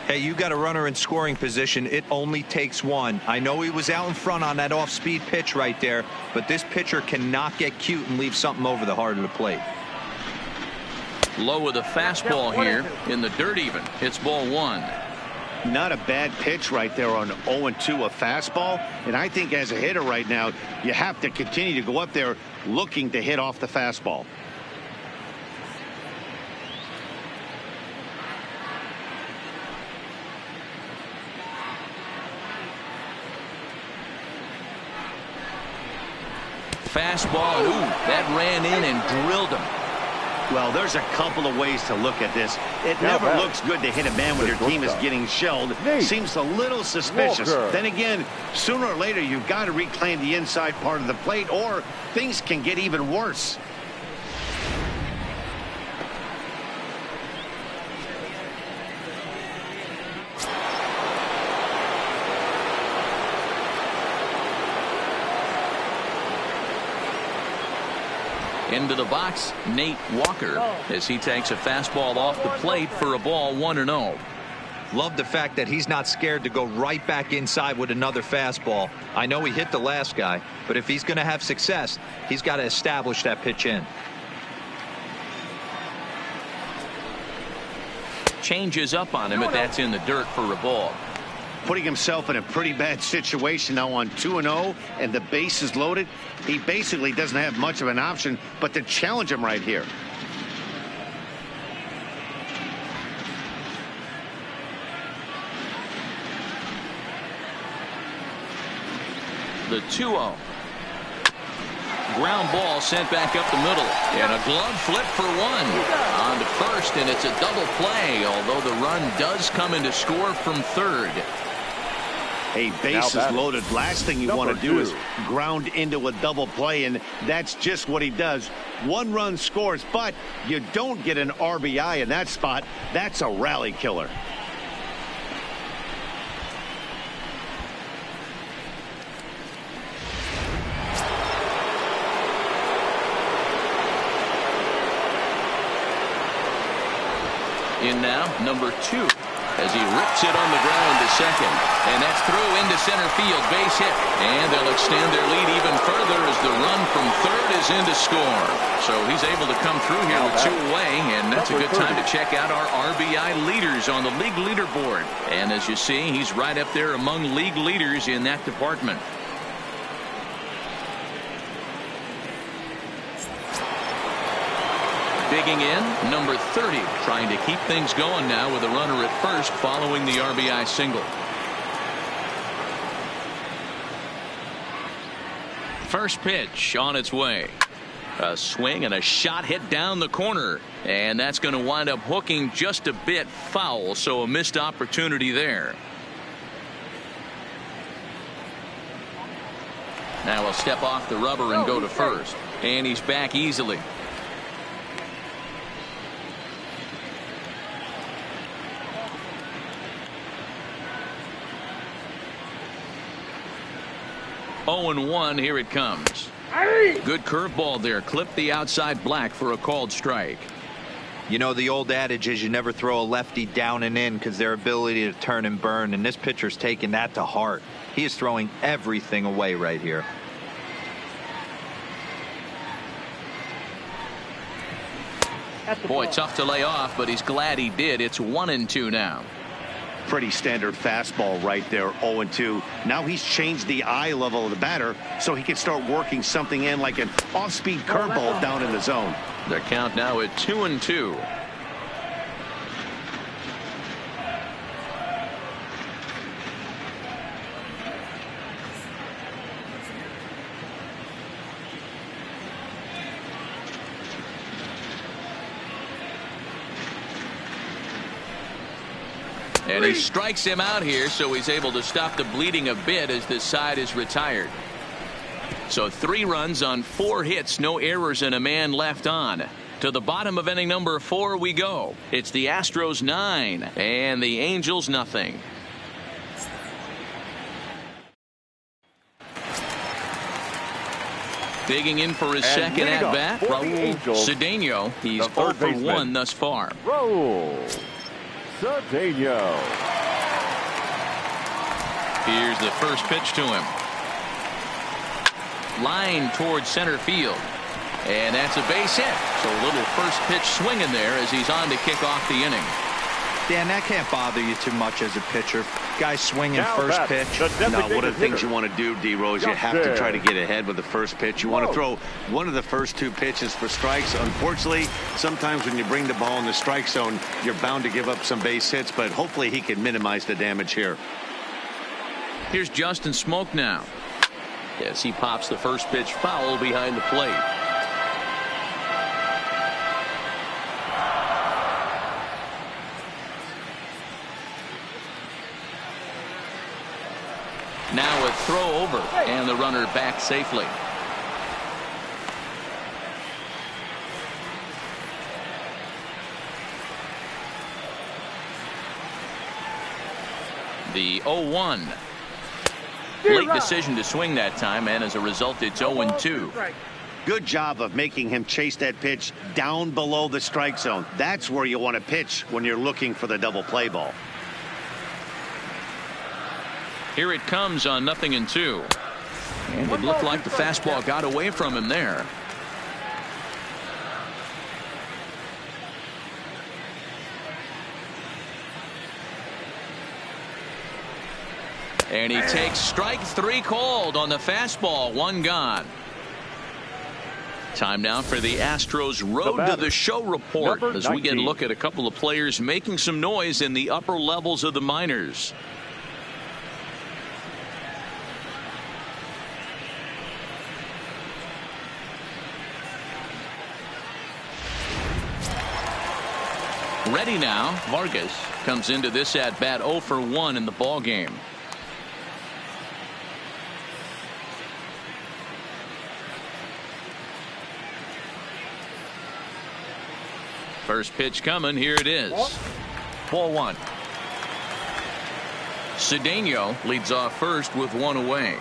Hey, you got a runner in scoring position. It only takes one. I know he was out in front on that off-speed pitch right there, but this pitcher cannot get cute and leave something over the heart of the plate. Low with a fastball here in the dirt even. It's ball 1. Not a bad pitch right there on 0-2, a fastball. And I think as a hitter right now, you have to continue to go up there looking to hit off the fastball. Fastball, ooh, that ran in and drilled him. Well, there's a couple of ways to look at this. It never looks good to hit a man when your team is getting shelled. Seems a little suspicious. Then again, sooner or later, you've got to reclaim the inside part of the plate, or things can get even worse. Into the box, Nate Walker, as he takes a fastball off the plate for a ball, 1-0. Love the fact that he's not scared to go right back inside with another fastball. I know he hit the last guy, but if he's going to have success, he's got to establish that pitch in. Changes up on him, but that's in the dirt for a ball. Putting himself in a pretty bad situation now on 2-0, and the base is loaded. He basically doesn't have much of an option but to challenge him right here. The 2-0. Ground ball sent back up the middle, and a glove flip for one on to first, and it's a double play, although the run does come in to score from third. A base is loaded. Last thing you want to do is ground into a double play, and that's just what he does. One run scores, but you don't get an RBI in that spot. That's a rally killer. In now, number 2, as he rips it on the ground to second. And that's through into center field, base hit. And they'll extend their lead even further as the run from third is in to score. So he's able to come through here with 2 away, and that's a good time to check out our RBI leaders on the league leaderboard. And as you see, he's right up there among league leaders in that department. Digging in, number 30, trying to keep things going now with a runner at first following the RBI single. First pitch on its way. A swing and a shot hit down the corner, and that's going to wind up hooking just a bit foul, so a missed opportunity there. Now he'll step off the rubber and go to first, and he's back easily. Oh, 0-1, here it comes. Good curveball there. Clipped the outside black for a called strike. You know, the old adage is you never throw a lefty down and in because their ability to turn and burn, and this pitcher's taking that to heart. He is throwing everything away right here. Boy, tough to lay off, but he's glad he did. It's 1-2 now. Pretty standard fastball right there, 0-2. Now he's changed the eye level of the batter so he can start working something in like an off-speed curveball down in the zone. Their count now at 2-2. And he strikes him out here, so he's able to stop the bleeding a bit as this side is retired. So 3 runs on 4 hits, no errors, and a man left on. To the bottom of inning number 4 we go. It's the Astros 9 and the Angels nothing. Digging in for his second at bat, Raul Cedeno. He's 0 for 1 thus far. Raul Cedeno. Here's the first pitch to him. Line towards center field. And that's a base hit. So a little first pitch swing in there as he's on to kick off the inning. Dan, that can't bother you too much as a pitcher. Guy swinging first pitch. No, one of the things you want to do, D-Rose, you have to try to get ahead with the first pitch. You want to throw one of the first 2 pitches for strikes. Unfortunately, sometimes when you bring the ball in the strike zone, you're bound to give up some base hits, but hopefully he can minimize the damage here. Here's Justin Smoke now. Yes, he pops the first pitch foul behind the plate. Now a throw over, and the runner back safely. The 0-1. Late decision to swing that time, and as a result, it's 0-2. Good job of making him chase that pitch down below the strike zone. That's where you want to pitch when you're looking for the double play ball. Here it comes on 0-2. And it looked like the fastball got away from him there. And he takes strike 3 called on the fastball. 1 gone. Time now for the Astros Road to the Show report as we get a look at a couple of players making some noise in the upper levels of the minors. Ready now. Vargas comes into this at bat 0 for 1 in the ball game. First pitch coming. Here it is. Ball 1. Cedeno leads off first with 1 away.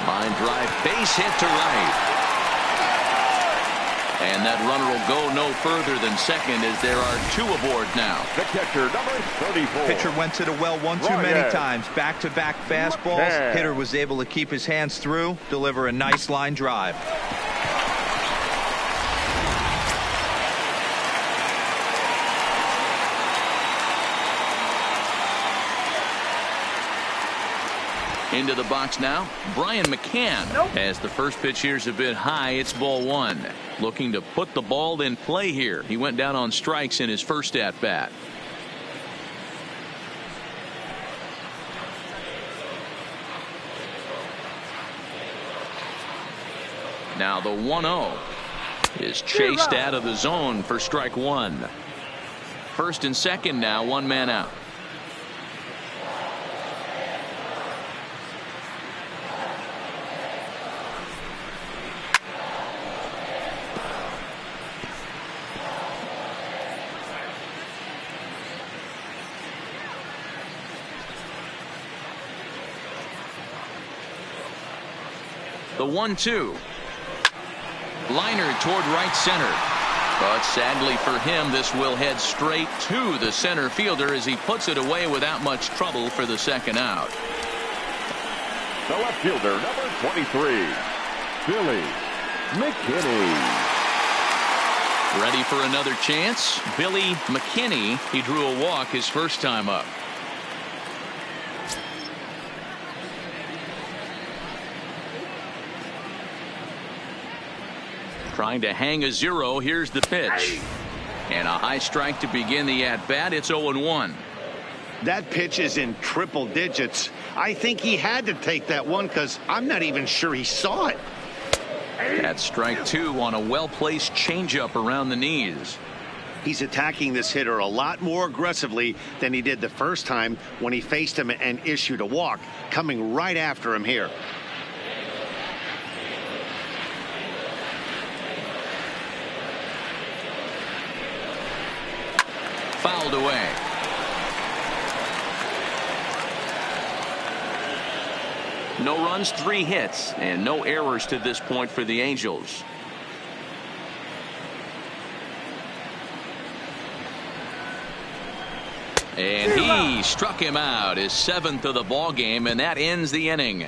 Line drive, base hit to right. And that runner will go no further than second as there are 2 aboard now. The catcher, number 34. Pitcher went to the well one too many times. Back-to-back fastballs. Hitter was able to keep his hands through, deliver a nice line drive. Into the box now, Brian McCann. As the first pitch here's a bit high, it's ball 1. Looking to put the ball in play here. He went down on strikes in his first at bat. Now the 1-0 is chased out of the zone for strike 1. First and second now, 1 man out. The 1-2. Liner toward right center. But sadly for him, this will head straight to the center fielder as he puts it away without much trouble for the second out. The left fielder, number 23, Billy McKinney. Ready for another chance? Billy McKinney. He drew a walk his first time up. Trying to hang a 0. Here's the pitch. And a high strike to begin the at-bat. It's 0-1. That pitch is in triple digits. I think he had to take that one because I'm not even sure he saw it. That's strike 2 on a well-placed changeup around the knees. He's attacking this hitter a lot more aggressively than he did the first time when he faced him and issued a walk, coming right after him here. Fouled away. No runs, 3 hits, and no errors to this point for the Angels. And he struck him out, his 7th of the ball game, and that ends the inning.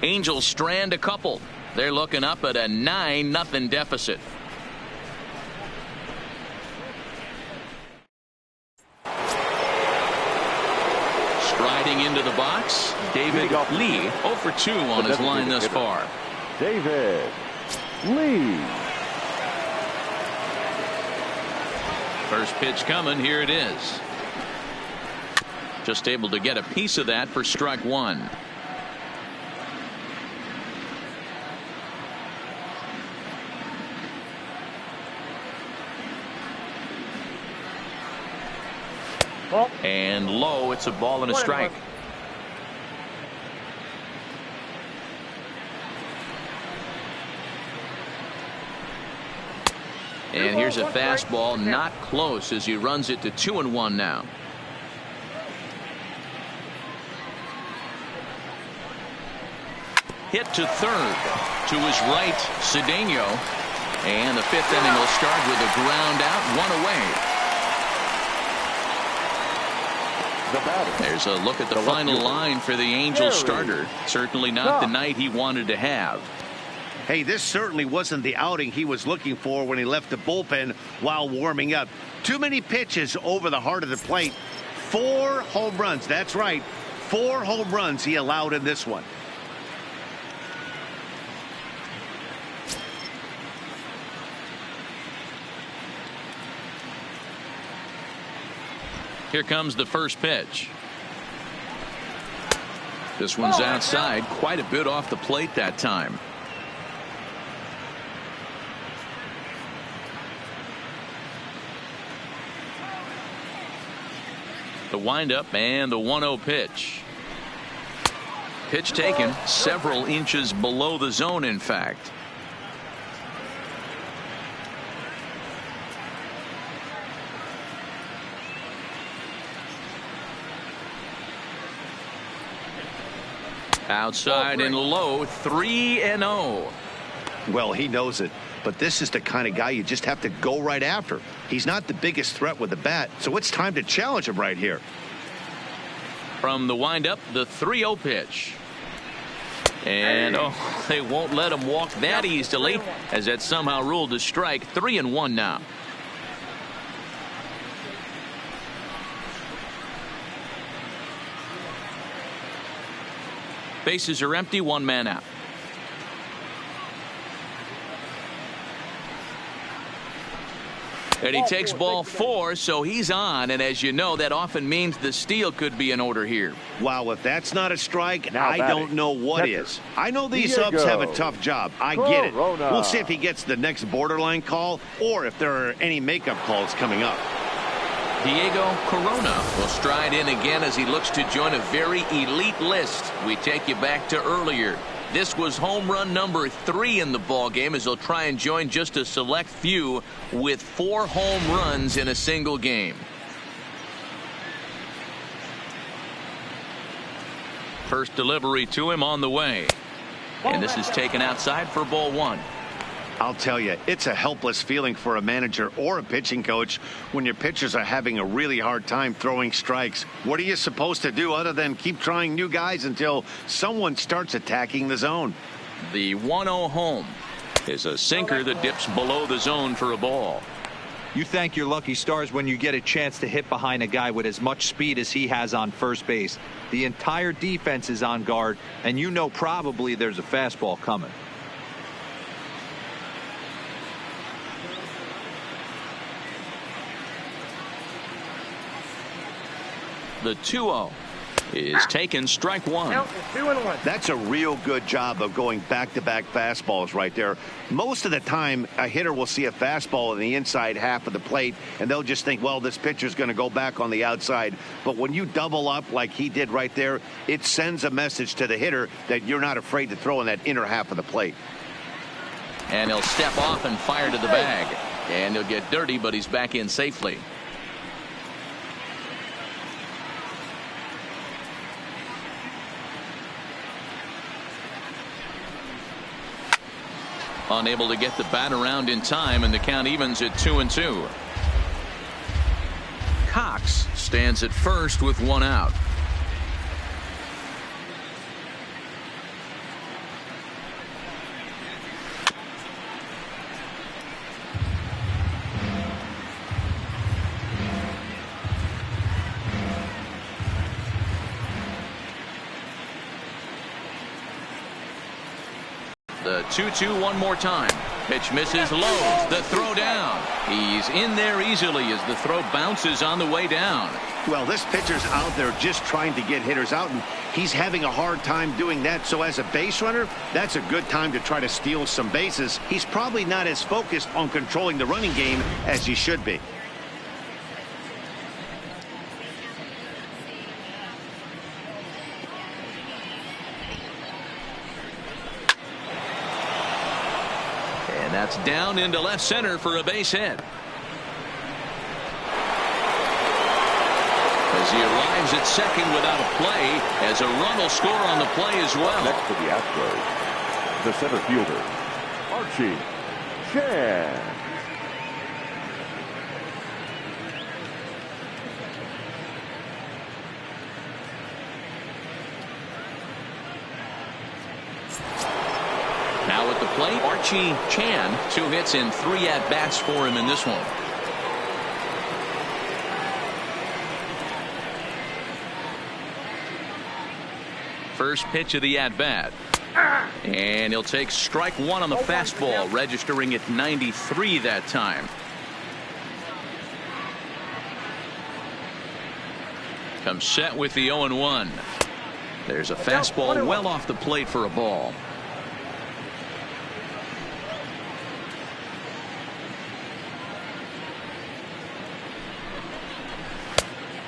Angels strand a couple. They're looking up at a 9-0 deficit. Striding into the box, David Lee, 0 for 2 on his line thus far. David Lee. First pitch coming. Here it is. Just able to get a piece of that for strike 1. And low, it's a ball and a strike. And here's a fastball, not close, as he runs it to 2-1 now. hit to third. To his right, Cedeno. And the fifth inning will start with a ground out, one away. There's a look at the final line for the Angels starter. Certainly not the night he wanted to have. Hey, this certainly wasn't the outing he was looking for when he left the bullpen while warming up. Too many pitches over the heart of the plate. 4 home runs. That's right. 4 home runs he allowed in this one. Here comes the first pitch. This one's outside, quite a bit off the plate that time. The windup and the 1-0 pitch. Pitch taken several inches below the zone, in fact. Outside and low, 3-0. Well, he knows it, but this is the kind of guy you just have to go right after. He's not the biggest threat with the bat, so it's time to challenge him right here. From the windup, the 3-0 pitch. And they won't let him walk that easily, as that's somehow ruled a strike. 3-1 now. Bases are empty, 1 man out. And he takes ball 4, so he's on. And as you know, that often means the steal could be in order here. Wow, if that's not a strike, I don't know what is. I know these subs have a tough job. I get it. We'll see if he gets the next borderline call or if there are any makeup calls coming up. Diego Corona will stride in again as he looks to join a very elite list. We take you back to earlier. This was home run number 3 in the ball game, as he'll try and join just a select few with 4 home runs in a single game. First delivery to him on the way. And this is taken outside for ball 1. I'll tell you, it's a helpless feeling for a manager or a pitching coach when your pitchers are having a really hard time throwing strikes. What are you supposed to do other than keep trying new guys until someone starts attacking the zone? The 1-0 home is a sinker that dips below the zone for a ball. You thank your lucky stars when you get a chance to hit behind a guy with as much speed as he has on first base. The entire defense is on guard, and you know probably there's a fastball coming. The 2-0 is taken, strike 1. That's a real good job of going back-to-back fastballs right there. Most of the time, a hitter will see a fastball in the inside half of the plate, and they'll just think, well, this pitcher's going to go back on the outside. But when you double up like he did right there, it sends a message to the hitter that you're not afraid to throw in that inner half of the plate. And he'll step off and fire to the bag. And he'll get dirty, but he's back in safely. Unable to get the bat around in time, and the count evens at 2-2. Cox stands at first with 1 out. The 2-2 one more time. Pitch misses, low. The throw down. He's in there easily as the throw bounces on the way down. Well, this pitcher's out there just trying to get hitters out, and he's having a hard time doing that. So as a base runner, that's a good time to try to steal some bases. He's probably not as focused on controlling the running game as he should be. And that's down into left center for a base hit. As as he arrives at second without a play, as a run will score on the play as well. Next for the Astros, the center fielder, Archie Chan. Now at the plate, Archie Chan, 2 hits and 3 at-bats for him in this one. First pitch of the at-bat. And he'll take strike 1 on the fastball, registering at 93 that time. Comes set with the 0-1. There's a fastball well off the plate for a ball.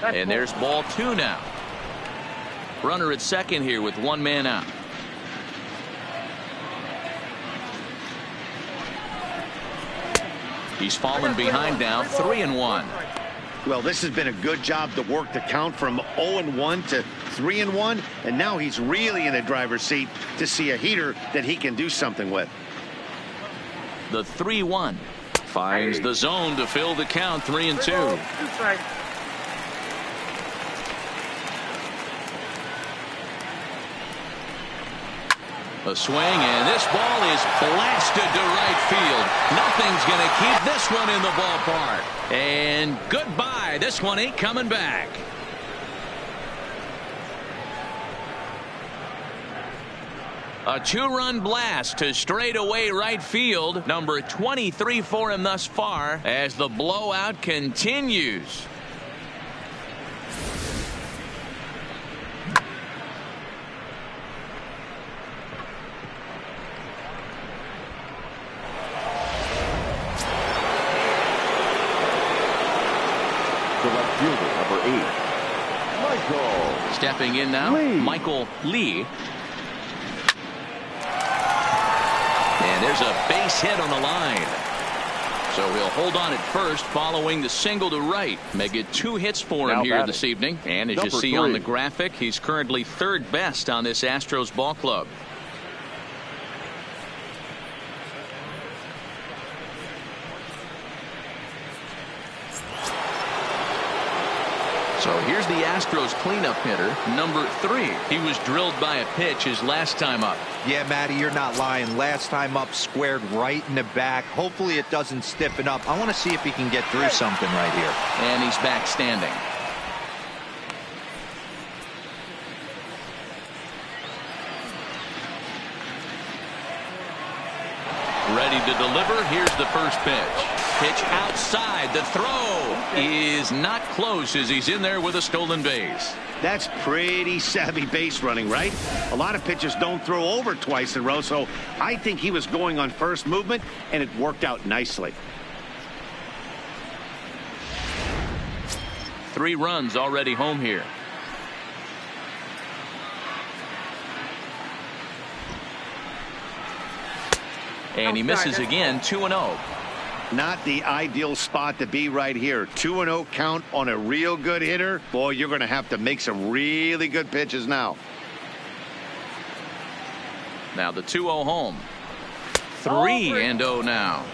And there's ball 2 now. Runner at second here with 1 man out. He's fallen behind now, 3-1. Well, this has been a good job to work the count from 0-1 to 3-1, and now he's really in the driver's seat to see a heater that he can do something with. The 3-1 finds the zone to fill the count, 3-2. A swing, and this ball is blasted to right field. Nothing's going to keep this one in the ballpark. And goodbye. This one ain't coming back. A 2-run blast to straightaway right field. Number 23 for him thus far as the blowout continues. Number 8, Michael. Stepping in now, Michael Lee. And there's a base hit on the line. So he'll hold on at first following the single to right. Make it 2 hits for him here this evening. And as you see on the graphic, he's currently 3rd best on this Astros ball club. So here's the Astros cleanup hitter, number 3. He was drilled by a pitch his last time up. Yeah, Matty, you're not lying. Last time up, squared right in the back. Hopefully it doesn't stiffen up. I want to see if he can get through something right here. And he's back standing. Ready to deliver. Here's the first pitch. Pitch outside. The throw is not close as he's in there with a stolen base. That's pretty savvy base running, right? A lot of pitchers don't throw over twice in a row, so I think he was going on first movement, and it worked out nicely. 3 runs already home here. And he misses again, 2-0. Not the ideal spot to be right here. 2-0 count on a real good hitter. Boy, you're going to have to make some really good pitches now. Now the 2-0 home. 3-0 now.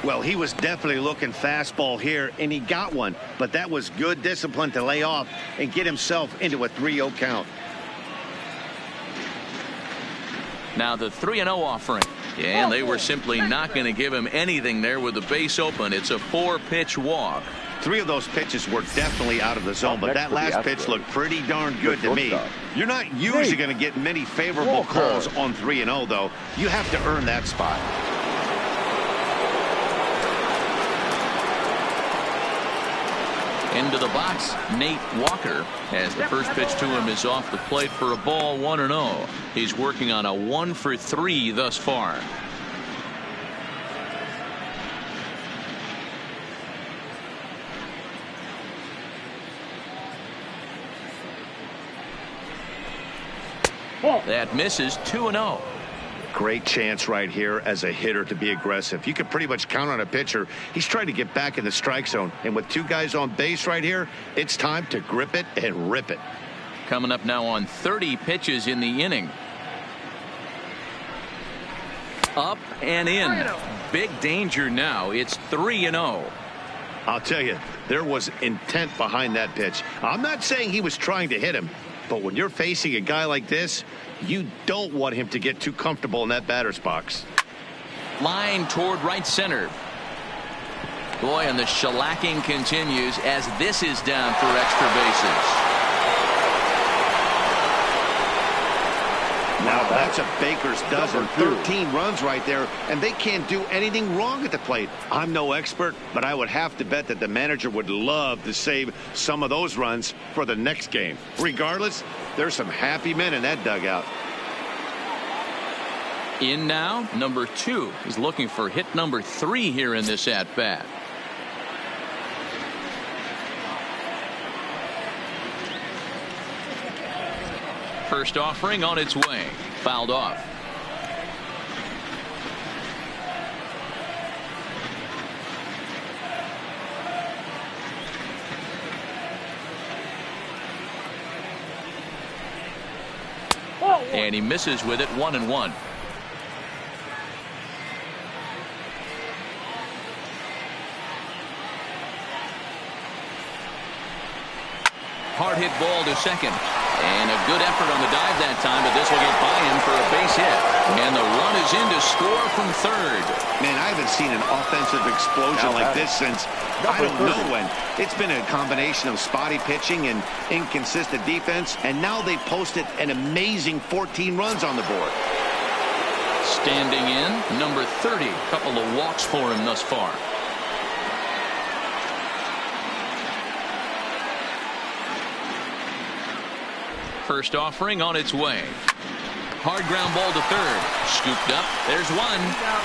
Well, he was definitely looking fastball here, and he got one. But that was good discipline to lay off and get himself into a 3-0 count. Now the 3-0 offering. Yeah, and they were simply not going to give him anything there with the base open. It's a 4-pitch walk. 3 of those pitches were definitely out of the zone, but that last pitch looked pretty darn good to me. You're not usually going to get many favorable calls on 3-0, though. You have to earn that spot. Into the box, Nate Walker, as the first pitch to him is off the plate for a ball, 1-0. He's working on a 1-for-3 thus far. That misses, 2-0. Great chance right here as a hitter to be aggressive. You can pretty much count on a pitcher. He's trying to get back in the strike zone. And with two guys on base right here, it's time to grip it and rip it. Coming up now on 30 pitches in the inning. Up and in. Big danger now. It's 3-0. I'll tell you, there was intent behind that pitch. I'm not saying he was trying to hit him, but when you're facing a guy like this, you don't want him to get too comfortable in that batter's box. Line toward right center. Boy, and the shellacking continues as this is down for extra bases. Now that's a baker's dozen. 13 runs right there, and they can't do anything wrong at the plate. I'm no expert, but I would have to bet that the manager would love to save some of those runs for the next game. Regardless, there's some happy men in that dugout. In now, number 2. He's looking for hit number 3 here in this at-bat. First offering on its way. Fouled off. And he misses with it. 1-1. Hard hit ball to second. And a good effort on the dive that time, but this will get by him for a base hit. And the run is in to score from third. Man, I haven't seen an offensive explosion like this since I don't know when. It's been a combination of spotty pitching and inconsistent defense, and now they've posted an amazing 14 runs on the board. Standing in, number 30. Couple of walks for him thus far. First offering on its way. Hard ground ball to third. Scooped up. There's one.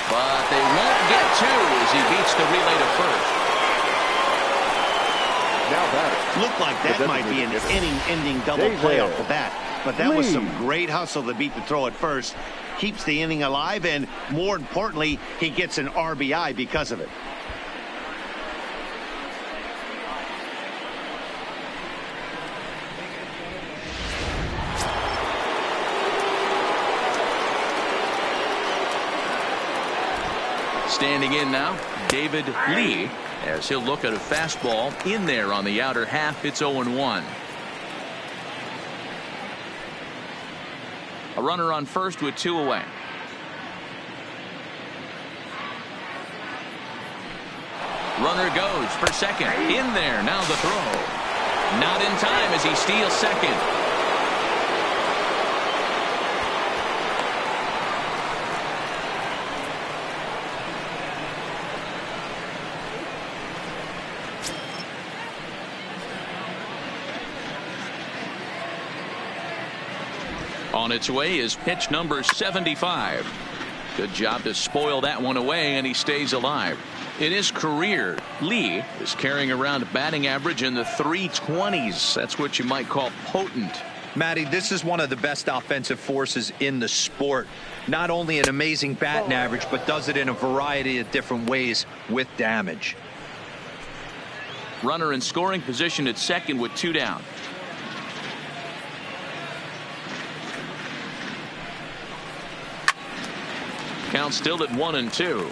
But they won't get two as he beats the relay to first. Looked like that might be an inning-ending double play off the bat. But that was some great hustle to beat the throw at first. Keeps the inning alive, and more importantly, he gets an RBI because of it. Standing in now, David Lee, as he'll look at a fastball in there on the outer half. It's 0-1. A runner on first with 2 away. Runner goes for second. In there, now the throw. Not in time as he steals second. On its way is pitch number 75. Good job to spoil that one away, and he stays alive. In his career, Lee is carrying around a batting average in the 320s. That's what you might call potent. Matty, this is one of the best offensive forces in the sport. Not only an amazing batting average, but does it in a variety of different ways with damage. Runner in scoring position at second with 2 down. Count still at 1-2.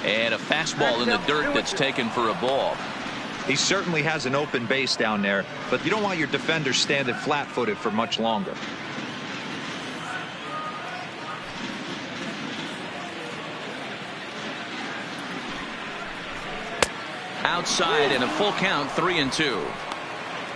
And a fastball in the dirt that's taken for a ball. He certainly has an open base down there, but you don't want your defender standing flat-footed for much longer. Outside and a full count, 3-2.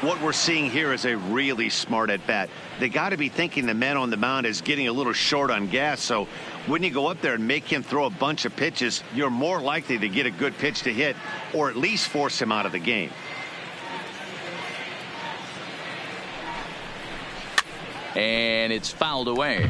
What we're seeing here is a really smart at bat. They got to be thinking the man on the mound is getting a little short on gas, so when you go up there and make him throw a bunch of pitches, you're more likely to get a good pitch to hit or at least force him out of the game. And it's fouled away.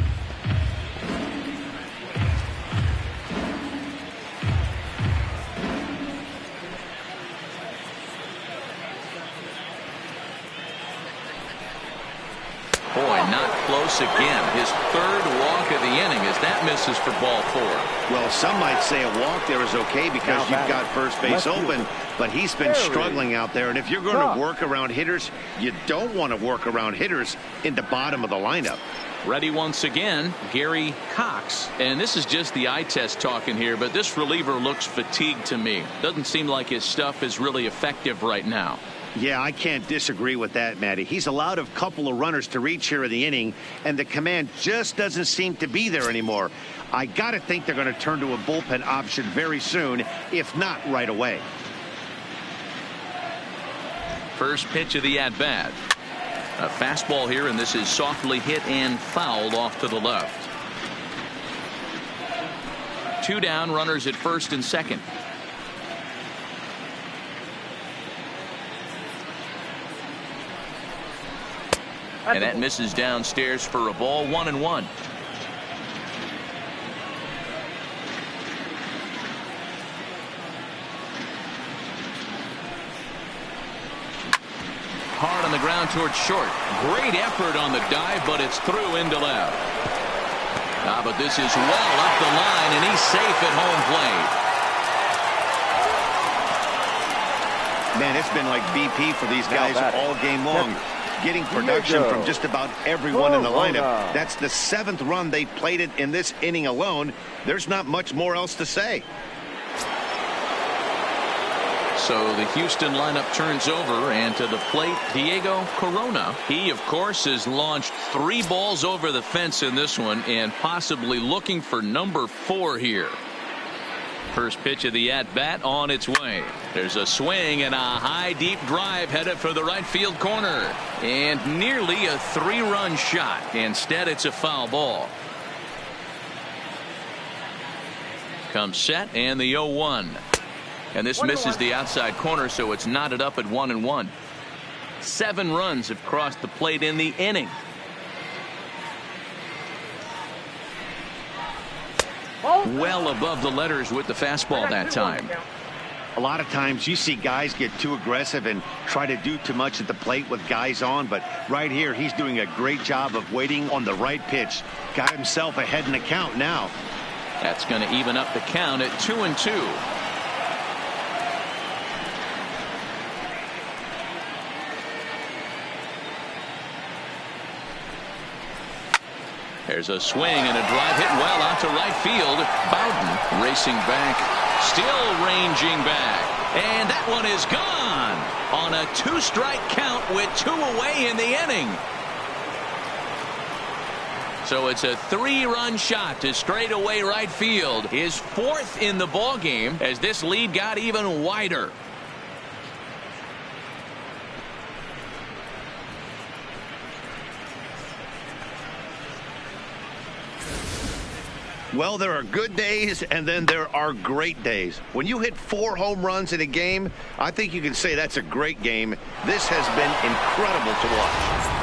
Boy, not close again. His third walk of the inning as that misses for ball 4. Well, some might say a walk there is okay because you've got first base open, but he's been struggling out there. And if you're going to work around hitters, you don't want to work around hitters in the bottom of the lineup. Ready once again, Gary Cox. And this is just the eye test talking here, but this reliever looks fatigued to me. Doesn't seem like his stuff is really effective right now. Yeah, I can't disagree with that, Matty. He's allowed a couple of runners to reach here in the inning, and the command just doesn't seem to be there anymore. I got to think they're going to turn to a bullpen option very soon, if not right away. First pitch of the at-bat. A fastball here, and this is softly hit and fouled off to the left. 2 down, runners at first and second. And that misses downstairs for a ball, 1-1. Hard on the ground towards short. Great effort on the dive, but it's through into left. But this is well up the line, and he's safe at home plate. Man, it's been like BP for these guys all game long. Getting production from just about everyone in the lineup. That's the 7th run they plated in this inning alone. There's not much more else to say. So the Houston lineup turns over, and to the plate, Diego Corona. He, of course, has launched 3 balls over the fence in this one, and possibly looking for number 4 here. First pitch of the at-bat on its way. There's a swing and a high deep drive headed for the right field corner, and nearly a 3-run shot. Instead, it's a foul ball. Comes set, and the 0-1. And this misses the outside corner, so it's knotted up at 1-1. 7 runs have crossed the plate in the inning. Well above the letters with the fastball that time. A lot of times you see guys get too aggressive and try to do too much at the plate with guys on, but right here he's doing a great job of waiting on the right pitch. Got himself ahead in the count now. That's going to even up the count at 2-2. There's a swing and a drive hit well out to right field. Bowden racing back, still ranging back, and that one is gone on a 2-strike count with 2 away in the inning. So it's a 3-run shot to straightaway right field, his 4th in the ball game as this lead got even wider. Well, there are good days and then there are great days. When you hit 4 home runs in a game, I think you can say that's a great game. This has been incredible to watch.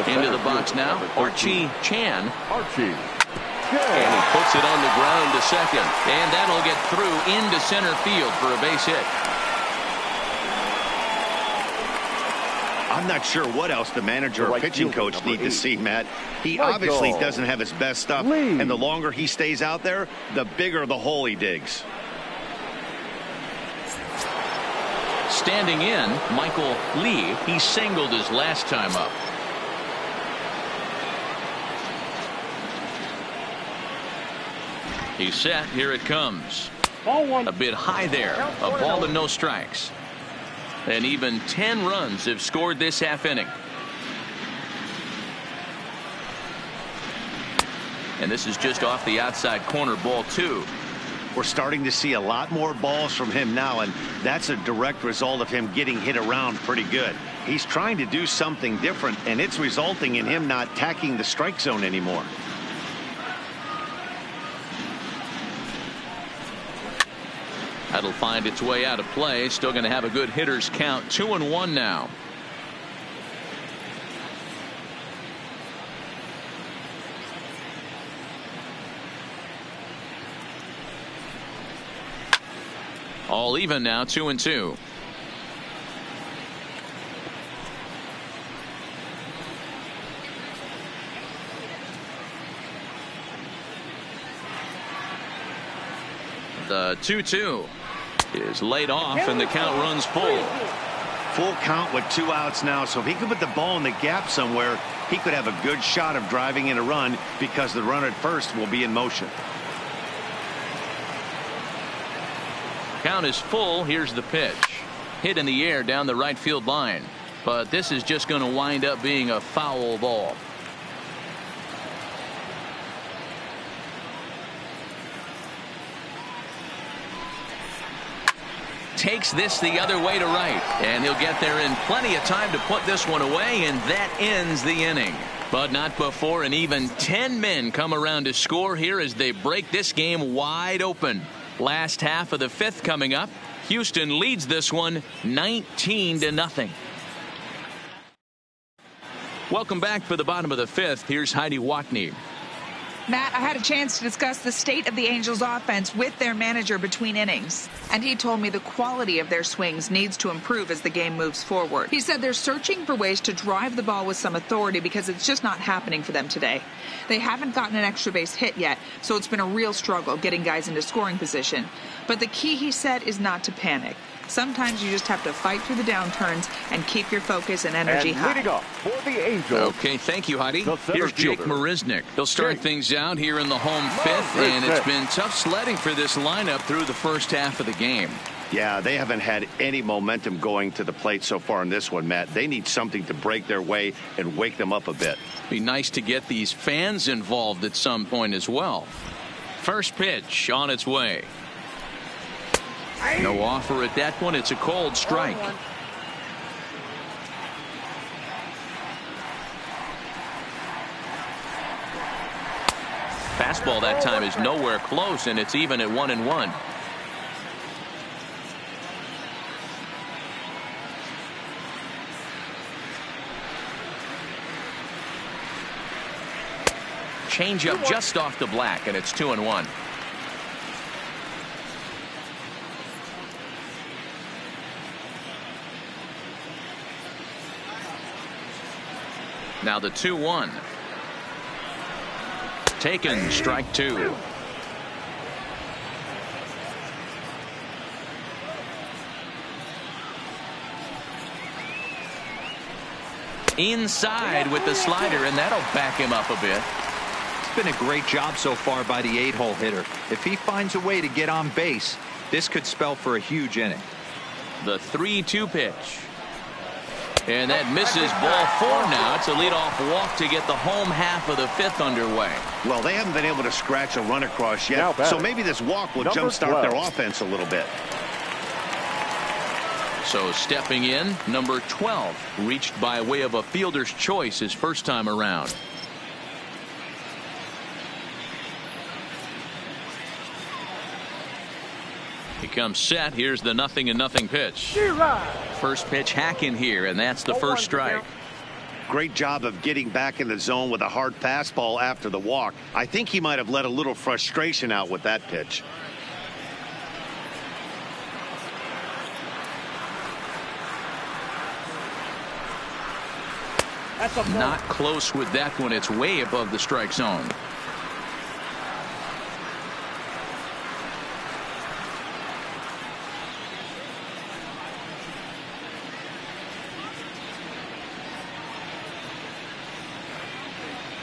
Into the box now, Archie Chan. And he puts it on the ground to second, and that'll get through into center field for a base hit. I'm not sure what else the manager or pitching coach need to see, Matt. He obviously doesn't have his best stuff, and the longer he stays out there, the bigger the hole he digs. Standing in, Michael Lee. He singled his last time up. He's set. Here it comes. A bit high there. A ball and no strikes. And even 10 runs have scored this half inning. And this is just off the outside corner, ball 2. We're starting to see a lot more balls from him now, and that's a direct result of him getting hit around pretty good. He's trying to do something different, and it's resulting in him not tacking the strike zone anymore. That'll find its way out of play. Still going to have a good hitter's count. 2-1 now. All even now, 2-2. The 2-2 is laid off, and the count runs full. Full count with 2 outs now, so if he could put the ball in the gap somewhere, he could have a good shot of driving in a run because the runner at first will be in motion. Count is full. Here's the pitch. Hit in the air down the right field line, but this is just going to wind up being a foul ball. Takes this the other way to right, and he'll get there in plenty of time to put this one away, and that ends the inning. But not before an even 10 men come around to score here as they break this game wide open. Last half of the 5th coming up. Houston leads this one 19-0. Welcome back for the bottom of the 5th. Here's Heidi Watney. Matt, I had a chance to discuss the state of the Angels offense with their manager between innings, and he told me the quality of their swings needs to improve as the game moves forward. He said they're searching for ways to drive the ball with some authority because it's just not happening for them today. They haven't gotten an extra base hit yet, so it's been a real struggle getting guys into scoring position. But the key, he said, is not to panic. Sometimes you just have to fight through the downturns and keep your focus and energy high. Leading off for the Angels. Okay, thank you, Heidi. Here's Jake fielder, Marisnick. He'll start things out here in the home 5th, and it's been tough sledding for this lineup through the first half of the game. Yeah, they haven't had any momentum going to the plate so far in this one, Matt. They need something to break their way and wake them up a bit. Be nice to get these fans involved at some point as well. First pitch on its way. No offer at that one. It's a cold strike. Fastball that time is nowhere close, and it's even at 1-1. Changeup just off the black, and it's 2-1. Now the 2-1. Taken, strike 2. Inside with the slider, and that'll back him up a bit. It's been a great job so far by the 8-hole hitter. If he finds a way to get on base, this could spell for a huge inning. The 3-2 pitch. And that misses, ball 4 now. It's a leadoff walk to get the home half of the 5th underway. Well, they haven't been able to scratch a run across yet, so maybe this walk will jumpstart their offense a little bit. So stepping in, number 12, reached by way of a fielder's choice his first time around. He comes set. Here's the 0-0 pitch. First pitch hack in here, and that's the first strike. Great job of getting back in the zone with a hard fastball after the walk. I think he might have let a little frustration out with that pitch. Not close with that one. It's way above the strike zone.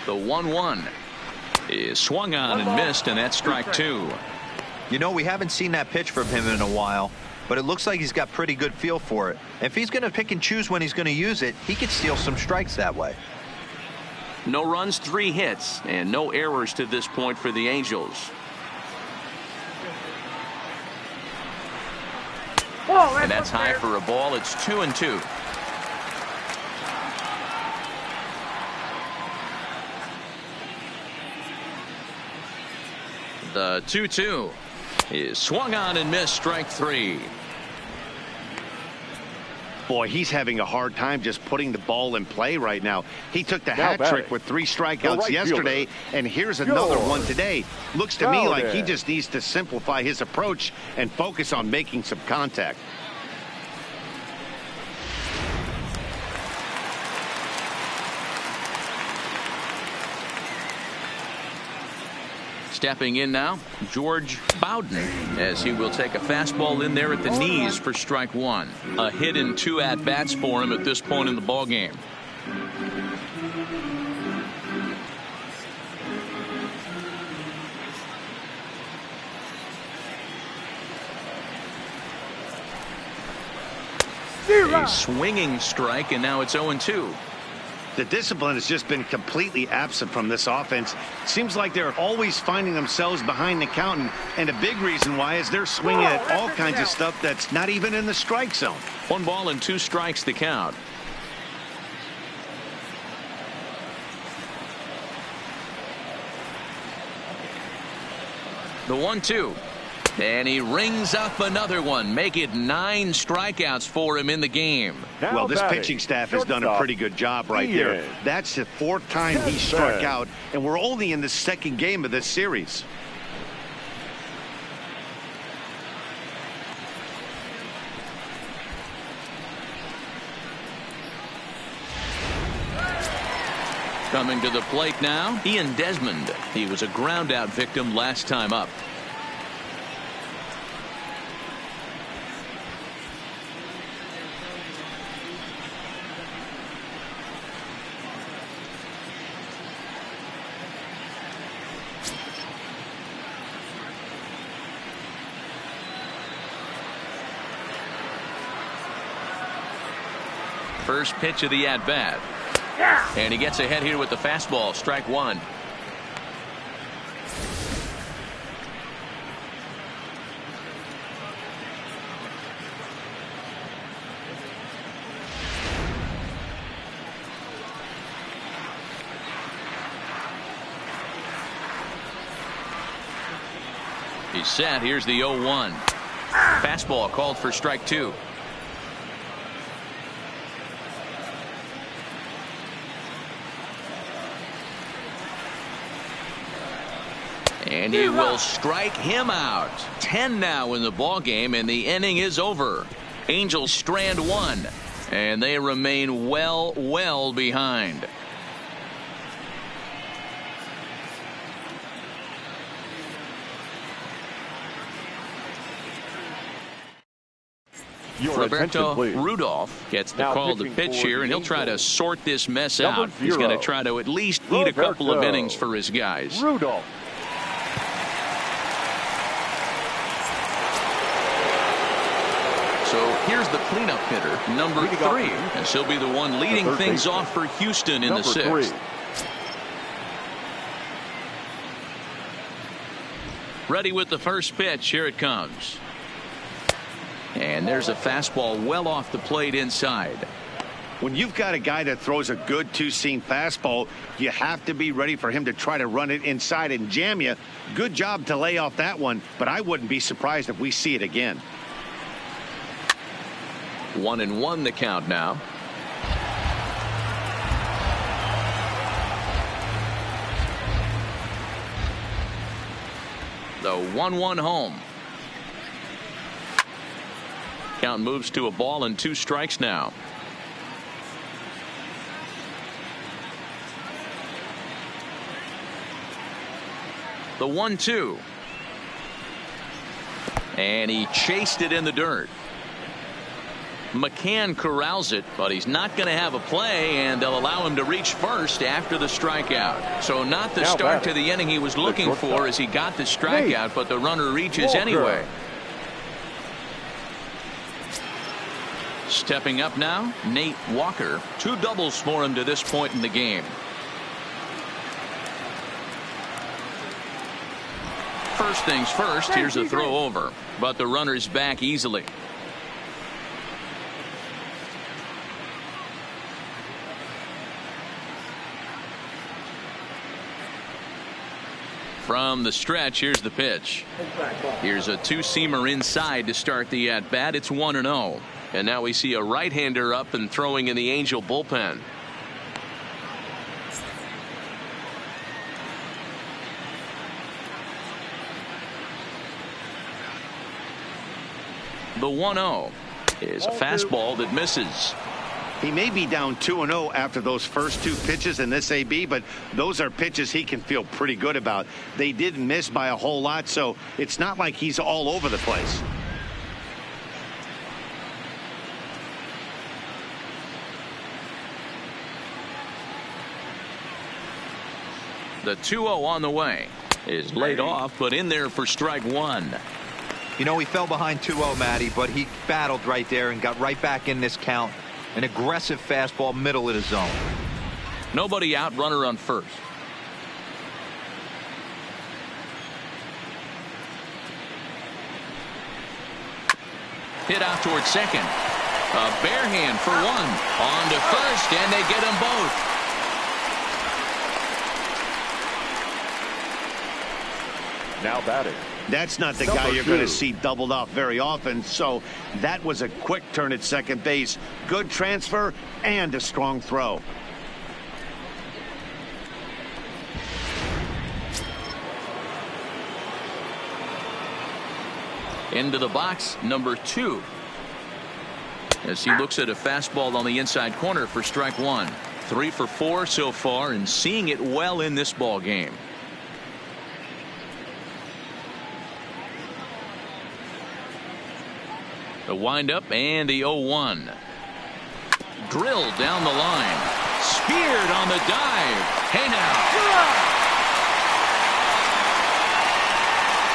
The 1-1 is swung on and missed, and that's strike 2. You know, we haven't seen that pitch from him in a while, but it looks like he's got pretty good feel for it. If he's going to pick and choose when he's going to use it, he could steal some strikes that way. No runs, 3 hits, and no errors to this point for the Angels. And that's high for a ball. It's 2-2. The 2-2 is swung on and missed, strike 3. Boy, he's having a hard time just putting the ball in play right now. He took the hat trick with 3 strikeouts yesterday, and here's another one today. Looks to me like he just needs to simplify his approach and focus on making some contact. Stepping in now, George Bowden, as he will take a fastball in there at the knees for strike 1. A hit and 2 at-bats for him at this point in the ballgame. A swinging strike, and now it's 0-2. The discipline has just been completely absent from this offense. Seems like they're always finding themselves behind the count, and a big reason why is they're swinging at all kinds of stuff that's not even in the strike zone. 1 ball and 2 strikes the count. The 1-2. And he rings up another one. Make it 9 strikeouts for him in the game. Well, this pitching staff has done a pretty good job right there. That's the 4th time he struck out, and we're only in the 2nd game of this series. Coming to the plate now, Ian Desmond. He was a ground-out victim last time up. First pitch of the at-bat. And he gets ahead here with the fastball. Strike 1. He's set. Here's the 0-1. Fastball called for strike 2. And he will strike him out. 10 now in the ball game, and the inning is over. Angels strand 1, and they remain well behind. Roberto Rudolph gets the call to pitch here, and he'll try to sort this mess out. He's going to try to at least eat a couple of innings for his guys. Rudolph. So here's the cleanup hitter, number 3, and she'll be the one leading things off for Houston in the 6th. Ready with the first pitch. Here it comes. And there's a fastball well off the plate inside. When you've got a guy that throws a good 2-seam fastball, you have to be ready for him to try to run it inside and jam you. Good job to lay off that one, but I wouldn't be surprised if we see it again. 1-1 the count now. The 1-1 home. Count moves to a ball and 2 strikes now. The 1-2. And he chased it in the dirt. McCann corrals it, but he's not going to have a play, and they'll allow him to reach first after the strikeout. So not the start to the inning he was looking for as he got the strikeout, but the runner reaches anyway. Stepping up now, Nate Walker. 2 doubles for him to this point in the game. First things first, here's a throw over, but the runner's back easily. From the stretch, here's the pitch. Here's a 2-seamer inside to start the at-bat. It's 1-0. And now we see a right-hander up and throwing in the Angel bullpen. The 1-0 is a fastball that misses. He may be down 2-0 after those first two pitches in this AB, but those are pitches he can feel pretty good about. They didn't miss by a whole lot, so it's not like he's all over the place. The 2-0 on the way is laid off, but in there for strike one. You know, he fell behind 2-0, Matty, but he battled right there and got right back in this count. An aggressive fastball, middle of the zone. Nobody out, runner on first. Hit out towards second. A bare hand for one. On to first, and they get them both. Now batting. That's not the guy you're going to see doubled off very often, so that was a quick turn at second base. Good transfer and a strong throw. Into the box, number 2. As he looks at a fastball on the inside corner for strike one. 3 for 4 so far and seeing it well in this ball game. The windup and the 0-1. Drilled down the line. Speared on the dive. Hey now.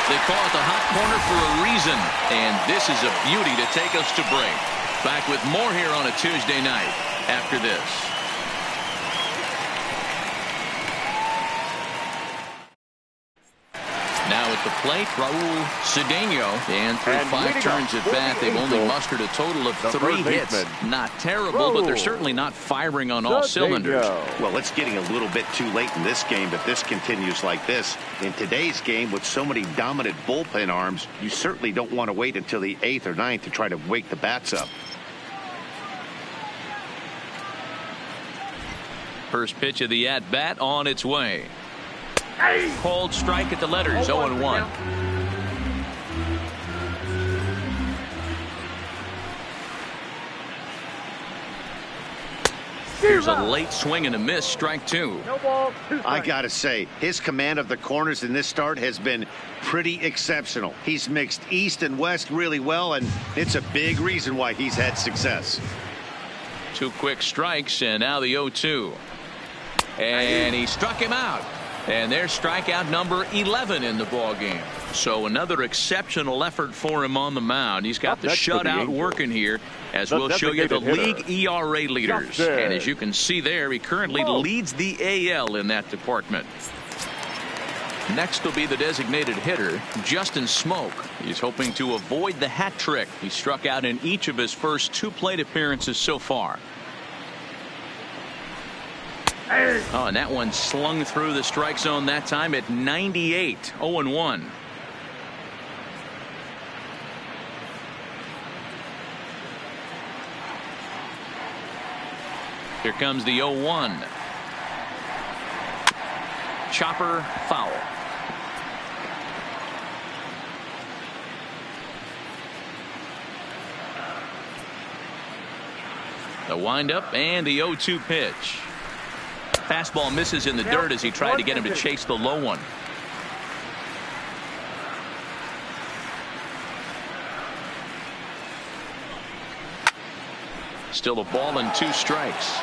They call it the hot corner for a reason. And this is a beauty to take us to break. Back with more here on a Tuesday night after this. Now at the plate, Raul Cedeno, and through 5 turns at bat, they've only mustered a total of 3 hits. Not terrible, but they're certainly not firing on all cylinders. Well, it's getting a little bit too late in this game if this continues like this. In today's game, with so many dominant bullpen arms, you certainly don't want to wait until the 8th or 9th to try to wake the bats up. First pitch of the at-bat on its way. Called strike at the letters, 0-1. Here's a late swing and a miss, strike 2. I gotta say, his command of the corners in this start has been pretty exceptional. He's mixed east and west really well, and it's a big reason why he's had success. 2 quick strikes, and now the 0-2. And he struck him out. And there's strikeout number 11 in the ball game. So another exceptional effort for him on the mound. He's got the shutout working here, as we'll show you the league ERA leaders. And as you can see there, he currently leads the AL in that department. Next will be the designated hitter, Justin Smoke. He's hoping to avoid the hat trick. He struck out in each of his first 2 plate appearances so far. Oh, and that one slung through the strike zone that time at 98. 0-1. Here comes the 0-1. Chopper foul. The windup and the 0-2 pitch. Fastball misses in the dirt as he tried to get him to chase the low one. Still a ball and 2 strikes.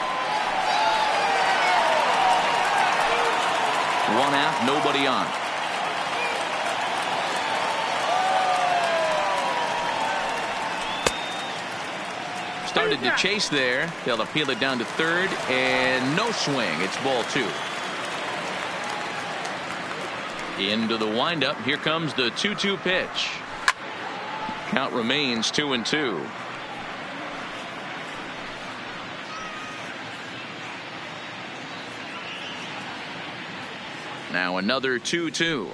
1 out, nobody on. Started to chase there. They'll appeal it down to third, and no swing. It's ball 2. Into the windup. Here comes the 2-2 pitch. Count remains 2-2. Now another 2-2.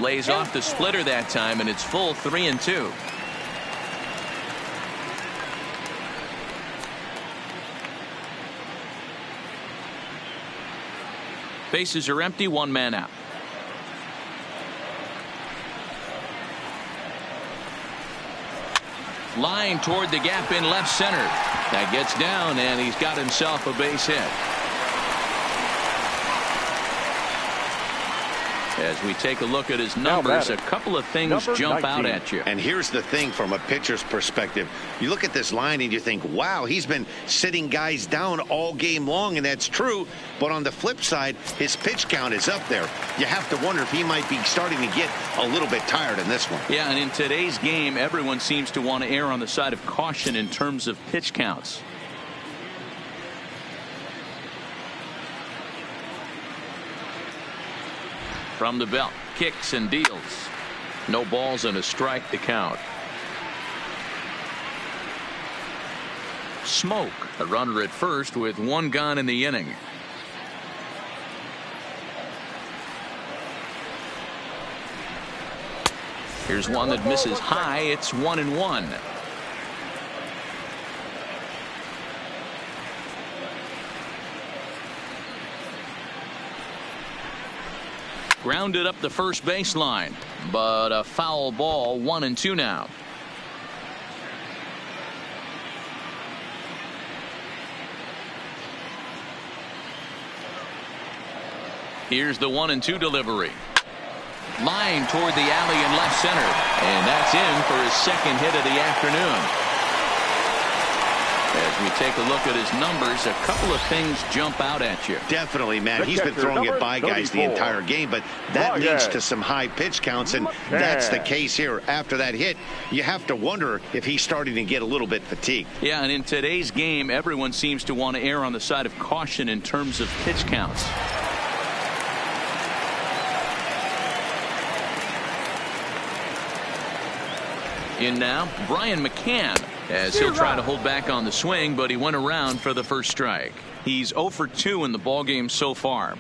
Lays off the splitter that time, and it's full 3-2. Bases are empty, one man out. Line toward the gap in left center. That gets down, and he's got himself a base hit. As we take a look at his numbers, a couple of things jump out at you. And here's the thing from a pitcher's perspective. You look at this line and you think, wow, he's been sitting guys down all game long, and that's true. But on the flip side, his pitch count is up there. You have to wonder if he might be starting to get a little bit tired in this one. Yeah, and in today's game, everyone seems to want to err on the side of caution in terms of pitch counts. From the belt, kicks and deals. No balls and a strike to count. Smoke, a runner at first with one gone in the inning. Here's one that misses high. It's 1-1. Grounded up the first baseline, but a foul ball. 1-2 now. Here's the 1-2 delivery. Line toward the alley in left center, and that's in for his second hit of the afternoon. As we take a look at his numbers, a couple of things jump out at you. Definitely, man. He's been throwing it by guys the entire game, but that leads to some high pitch counts, and that's the case here. After that hit, you have to wonder if he's starting to get a little bit fatigued. Yeah, and in today's game, everyone seems to want to err on the side of caution in terms of pitch counts. In now, Brian McCann, as he'll try to hold back on the swing, but he went around for the first strike. He's 0 for 2 in the ballgame so far.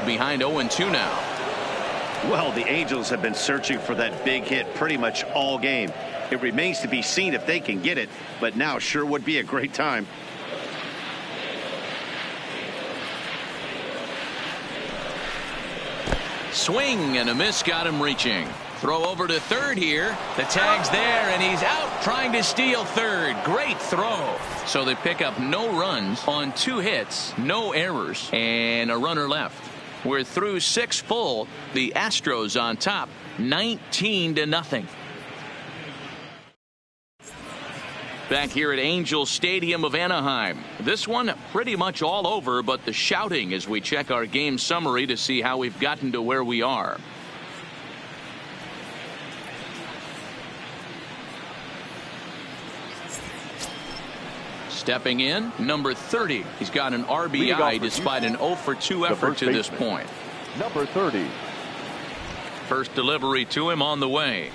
Behind 0-2 now. Well, the Angels have been searching for that big hit pretty much all game. It remains to be seen if they can get it, but now sure would be a great time. Swing and a miss got him reaching. Throw over to third here. The tag's there, and he's out trying to steal third. Great throw. So they pick up no runs on 2 hits, no errors, and a runner left. We're through 6 full. The Astros on top, 19-0. Back here at Angel Stadium of Anaheim. This one pretty much all over, but the shouting as we check our game summary to see how we've gotten to where we are. Stepping in, number 30. He's got an RBI despite an 0 for 2 effort to this point. Number 30. First delivery to him on the way.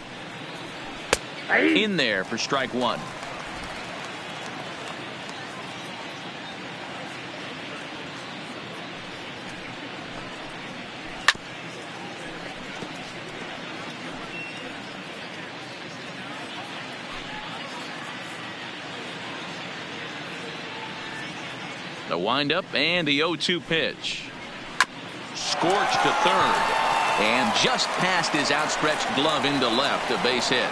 In there for strike 1. The windup and the 0-2 pitch. Scorched to third. And just past his outstretched glove into left, a base hit.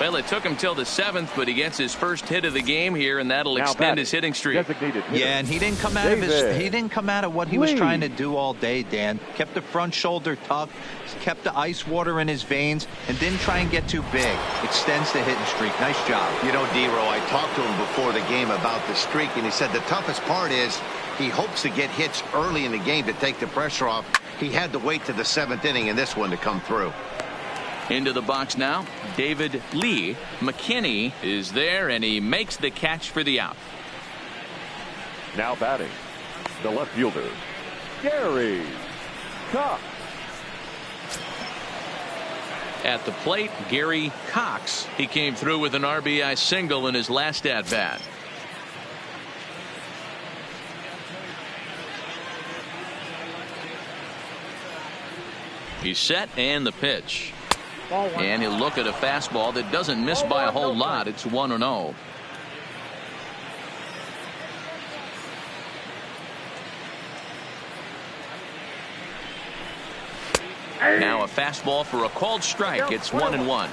Well, it took him till the 7th, but he gets his first hit of the game here, and that'll extend his hitting streak. Yeah, and he didn't come out of he didn't come out of what he was trying to do all day, Dan. Kept the front shoulder tucked, kept the ice water in his veins, and didn't try and get too big. Extends the hitting streak. Nice job. You know, D-Row, I talked to him before the game about the streak, and he said the toughest part is he hopes to get hits early in the game to take the pressure off. He had to wait to the 7th inning in this one to come through. Into the box now, David Lee. McKinney is there, and he makes the catch for the out. Now batting, the left fielder, Gary Cox. At the plate, Gary Cox. He came through with an RBI single in his last at-bat. He's set and the pitch. And he'll look at a fastball that doesn't miss by a whole lot. It's 1-0. Now a fastball for a called strike. It's 1-1.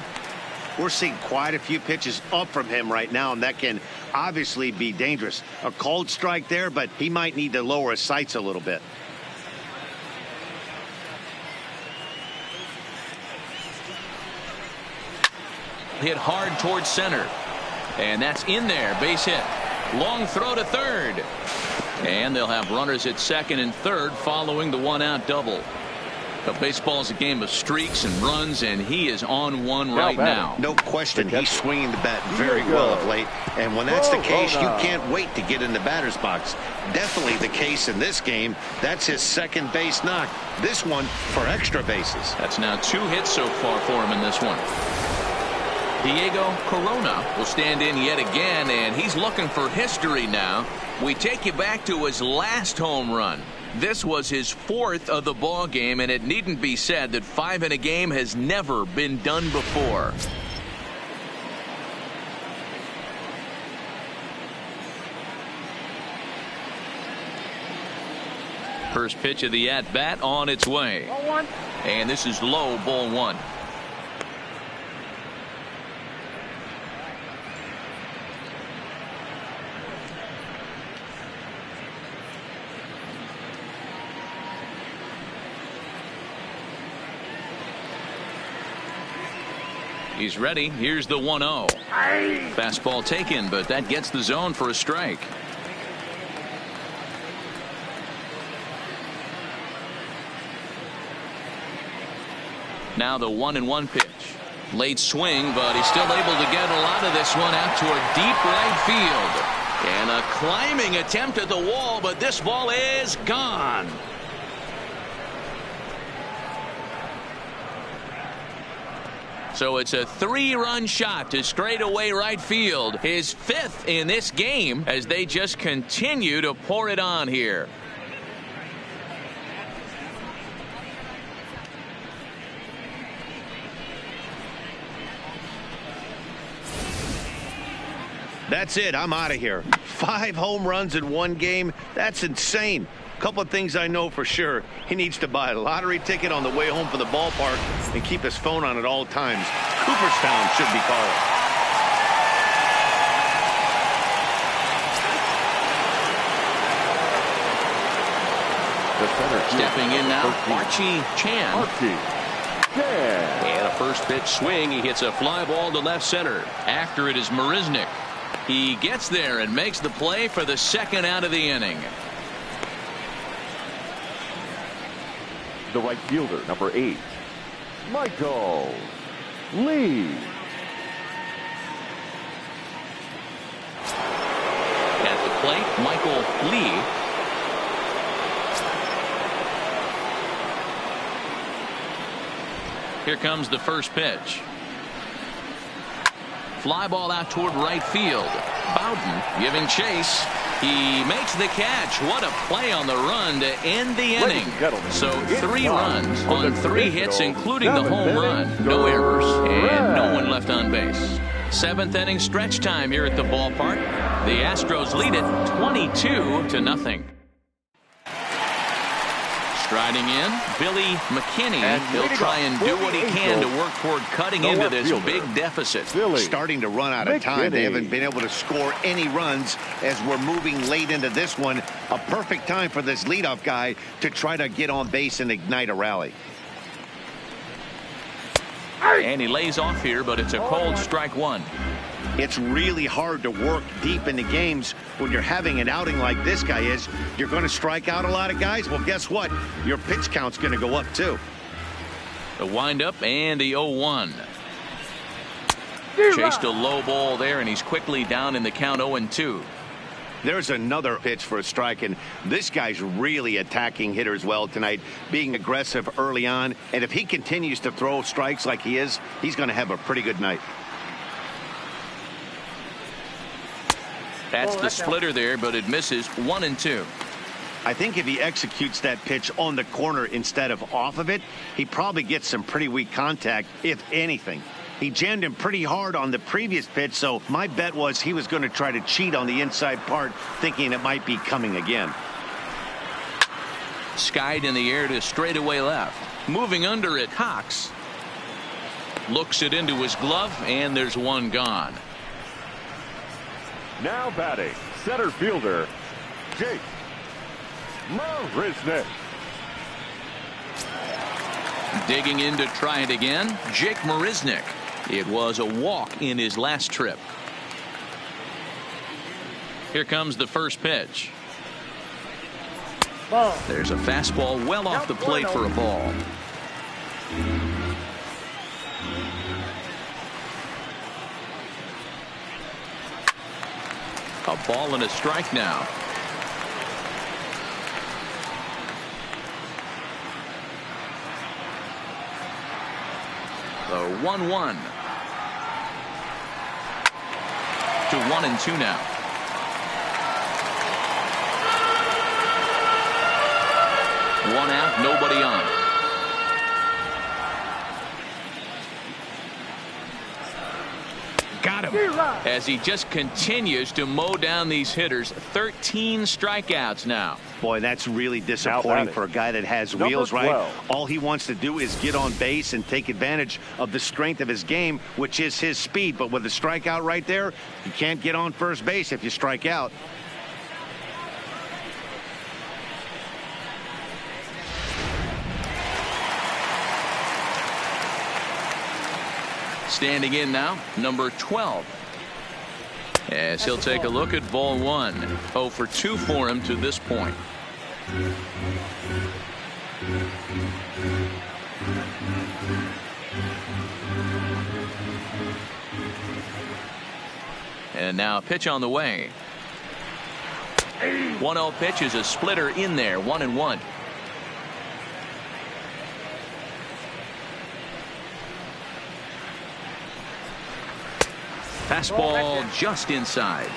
We're seeing quite a few pitches up from him right now, and that can obviously be dangerous. A called strike there, but he might need to lower his sights a little bit. Hit hard towards center. And that's in there. Base hit. Long throw to third. And they'll have runners at second and third following the one-out double. But baseball's a game of streaks and runs, and he is on one right now. No question, he's swinging the bat very well of late. And when that's the case, you can't wait to get in the batter's box. Definitely the case in this game. That's his second base knock. This one for extra bases. That's now 2 hits so far for him in this one. Diego Corona will stand in yet again, and he's looking for history now. We take you back to his last home run. This was his 4th of the ball game, and it needn't be said that 5 in a game has never been done before. First pitch of the at-bat on its way. And this is low, ball 1. He's ready. Here's the 1-0. Fastball taken, but that gets the zone for a strike. Now the 1-1 pitch. Late swing, but he's still able to get a lot of this one out toward deep right field. And a climbing attempt at the wall, but this ball is gone. So it's a 3-run shot to straightaway right field. His 5th in this game as they just continue to pour it on here. That's it. I'm out of here. 5 home runs in one game. That's insane. A couple of things I know for sure. He needs to buy a lottery ticket on the way home from the ballpark and keep his phone on at all times. Cooperstown should be called. Stepping in now, Archie Chan. And a first pitch swing. He hits a fly ball to left center. After it is Marisnik. He gets there and makes the play for the 2nd out of the inning. The right fielder, number 8, Michael Lee. At the plate, Michael Lee. Here comes the first pitch. Fly ball out toward right field. Bowden giving chase. He makes the catch. What a play on the run to end the inning. So 3 runs on 3 hits, including the home run. No errors and no one left on base. 7th inning stretch time here at the ballpark. The Astros lead it 22-0. Striding in, Billy McKinney. He'll try and do what he can to work toward cutting into this big deficit. Starting to run out of time. They haven't been able to score any runs as we're moving late into this one. A perfect time for this leadoff guy to try to get on base and ignite a rally. And he lays off here, but it's a cold strike 1. It's really hard to work deep into games when you're having an outing like this guy is. You're going to strike out a lot of guys. Well, guess what? Your pitch count's going to go up, too. The windup and the 0-1. Chased a low ball there, and he's quickly down in the count 0-2. There's another pitch for a strike, and this guy's really attacking hitters well tonight, being aggressive early on. And if he continues to throw strikes like he is, he's going to have a pretty good night. That's the splitter there, but it misses. 1-2. I think if he executes that pitch on the corner instead of off of it, he probably gets some pretty weak contact, if anything. He jammed him pretty hard on the previous pitch, so my bet was he was going to try to cheat on the inside part, thinking it might be coming again. Skied in the air to straightaway left. Moving under it, Cox. Looks it into his glove, and there's one gone. Now batting, center fielder, Jake Marisnick. Digging in to try it again, Jake Marisnick. It was a walk in his last trip. Here comes the first pitch. Ball. There's a fastball well off the plate for a ball. A ball and a strike now. The 1-1 to 1-2 now. One out, nobody on. Got him. As he just continues to mow down these hitters. 13 strikeouts now. Boy, that's really disappointing for a guy that has wheels, right? All he wants to do is get on base and take advantage of the strength of his game, which is his speed. But with a strikeout right there, you can't get on first base if you strike out. Standing in now, number 12. As he'll take a look at ball one. 0 for 2 for him to this point. And now a pitch on the way. 1-0 pitch is a splitter in there. 1-1. Fastball just inside.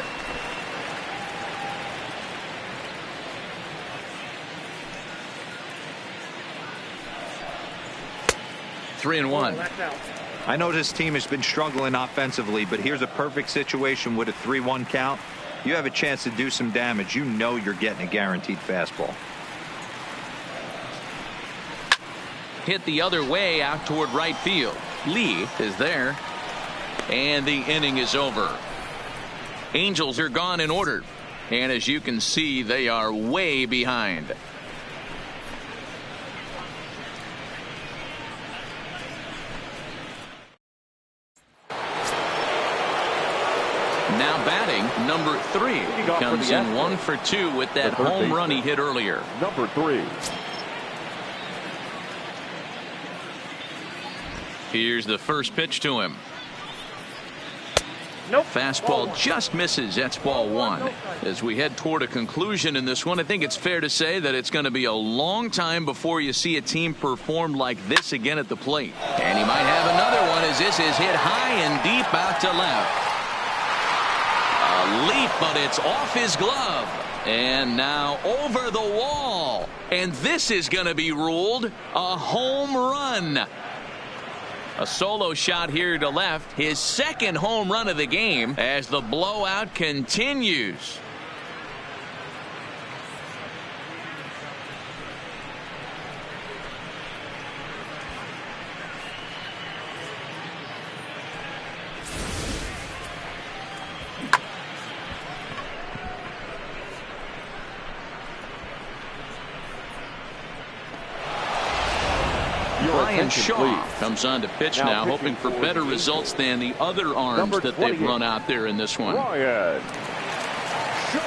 Three and one. I know this team has been struggling offensively, but here's a perfect situation with a 3-1 count. You have a chance to do some damage. You know you're getting a guaranteed fastball. Hit the other way out toward right field. Lee is there. And the inning is over. Angels are gone in order. And as you can see, they are way behind. Now batting, number 3. Comes in 1 for 2 with that home run he hit earlier. Number 3. Here's the first pitch to him. Nope. Fastball just misses. That's ball one. As we head toward a conclusion in this one, I think it's fair to say that it's going to be a long time before you see a team perform like this again at the plate. And he might have another one as this is hit high and deep out to left. A leap, but it's off his glove. And now over the wall. And this is going to be ruled a home run. A solo shot here to left, his second home run of the game as the blowout continues. Ryan Shaw comes on to pitch now, hoping for better results than the other arms that they've run out there in this one. Ryan Shaw.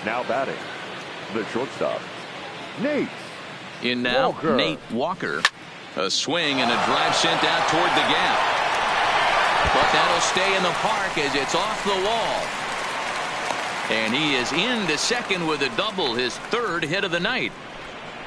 Now batting, the shortstop, Nate. In now, Walker. Nate Walker. A swing and a drive sent out toward the gap. But that'll stay in the park as it's off the wall. And he is into second with a double, his third hit of the night.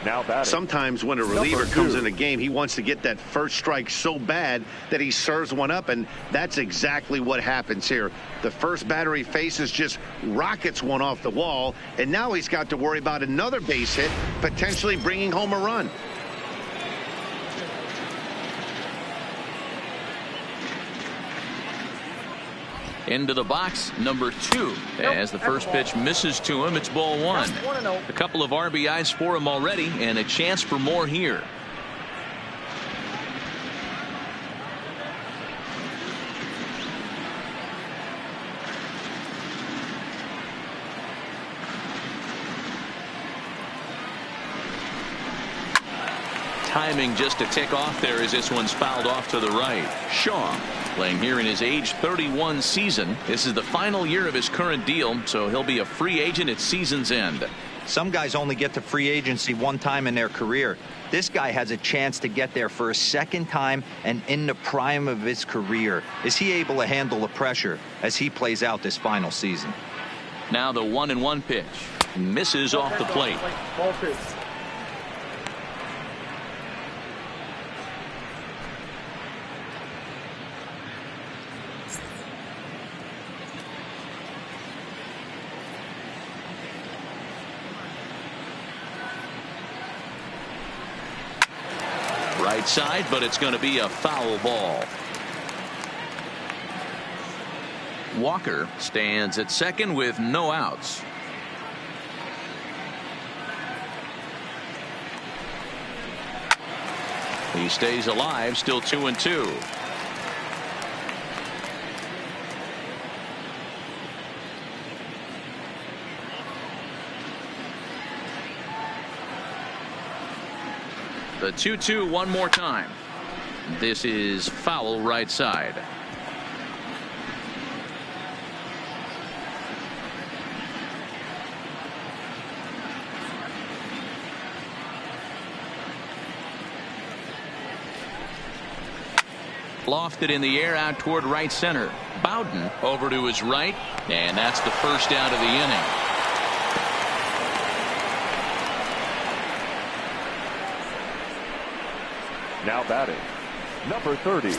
Now batting. Sometimes when a reliever comes in a game, he wants to get that first strike so bad that he serves one up, and that's exactly what happens here. The first batter he faces just rockets one off the wall, and now he's got to worry about another base hit, potentially bringing home a run. Into the box, number 2. As the first pitch misses to him, it's ball 1. A couple of RBIs for him already, and a chance for more here. Timing just a tick off there as this one's fouled off to the right. Shaw playing here in his age 31 season. This is the final year of his current deal, so he'll be a free agent at season's end. Some guys only get to free agency one time in their career. This guy has a chance to get there for a second time and in the prime of his career. Is he able to handle the pressure as he plays out this final season? Now the 1-1 pitch misses off the plate. Right side, but it's going to be a foul ball. Walker stands at second with no outs. He stays alive, still 2-2. The 2-2 one more time. This is foul right side. Lofted in the air out toward right center. Bowden over to his right, and that's the first out of the inning. Now batting, number 30.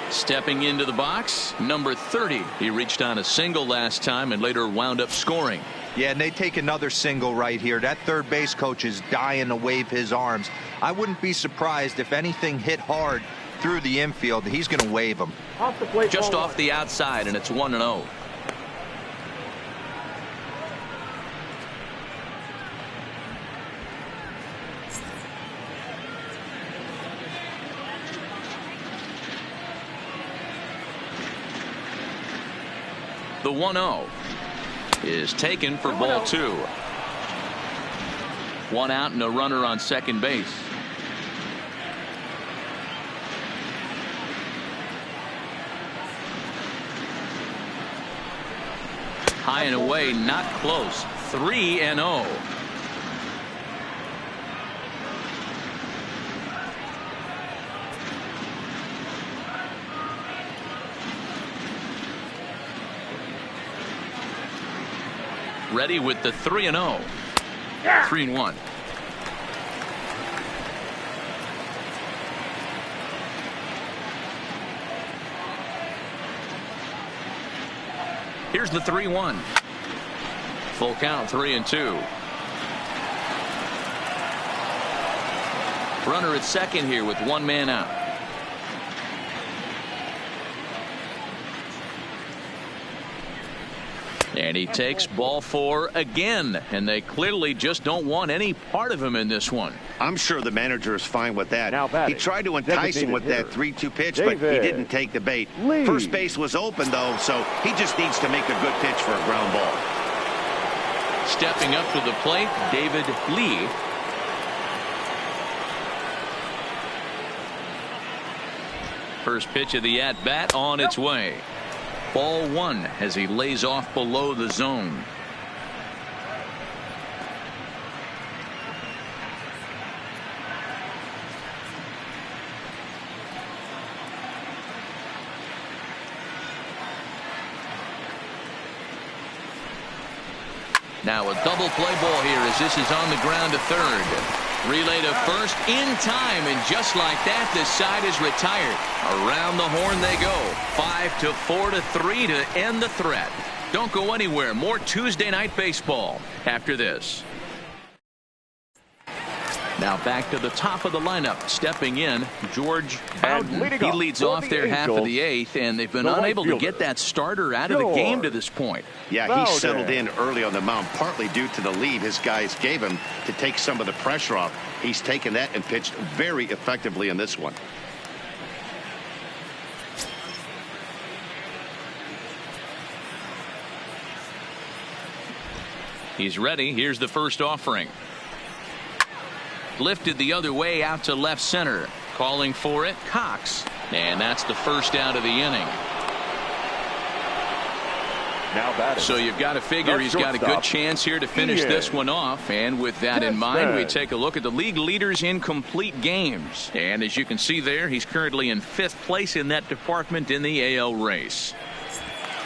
Stepping into the box, number 30. He reached on a single last time and later wound up scoring. Yeah, and they take another single right here. That third base coach is dying to wave his arms. I wouldn't be surprised if anything hit hard through the infield. He's going to wave them. Just off the outside, and it's 1-0. The 1-0 is taken for ball 2. One out and a runner on second base. High and away, not close. 3-0. Ready with the 3-0. 3-1. Here's the 3-1. Full count, 3-2. Runner at second here with one man out. And he takes ball 4 again, and they clearly just don't want any part of him in this one. I'm sure the manager is fine with that. Now batting, he tried to entice him with that 3-2 pitch, but he didn't take the bait. Lee. First base was open, though, so he just needs to make a good pitch for a ground ball. Stepping up to the plate, David Lee. First pitch of the at-bat on its way. Ball 1 as he lays off below the zone. Now a double play ball here as this is on the ground to third. Relay to first in time, and just like that, the side is retired. Around the horn they go. 5-4-3 to end the threat. Don't go anywhere. More Tuesday Night Baseball after this. Now back to the top of the lineup. Stepping in, George Bowden. He leads off their half of the eighth, and they've been unable to get that starter out of the game to this point. Yeah, he settled in early on the mound, partly due to the lead his guys gave him to take some of the pressure off. He's taken that and pitched very effectively in this one. He's ready. Here's the first offering. Lifted the other way out to left center. Calling for it, Cox. And that's the first out of the inning. So you've got to figure he's got a good chance here to finish this one off. And with that in mind, we take a look at the league leaders in complete games. And as you can see there, he's currently in 5th place in that department in the AL race.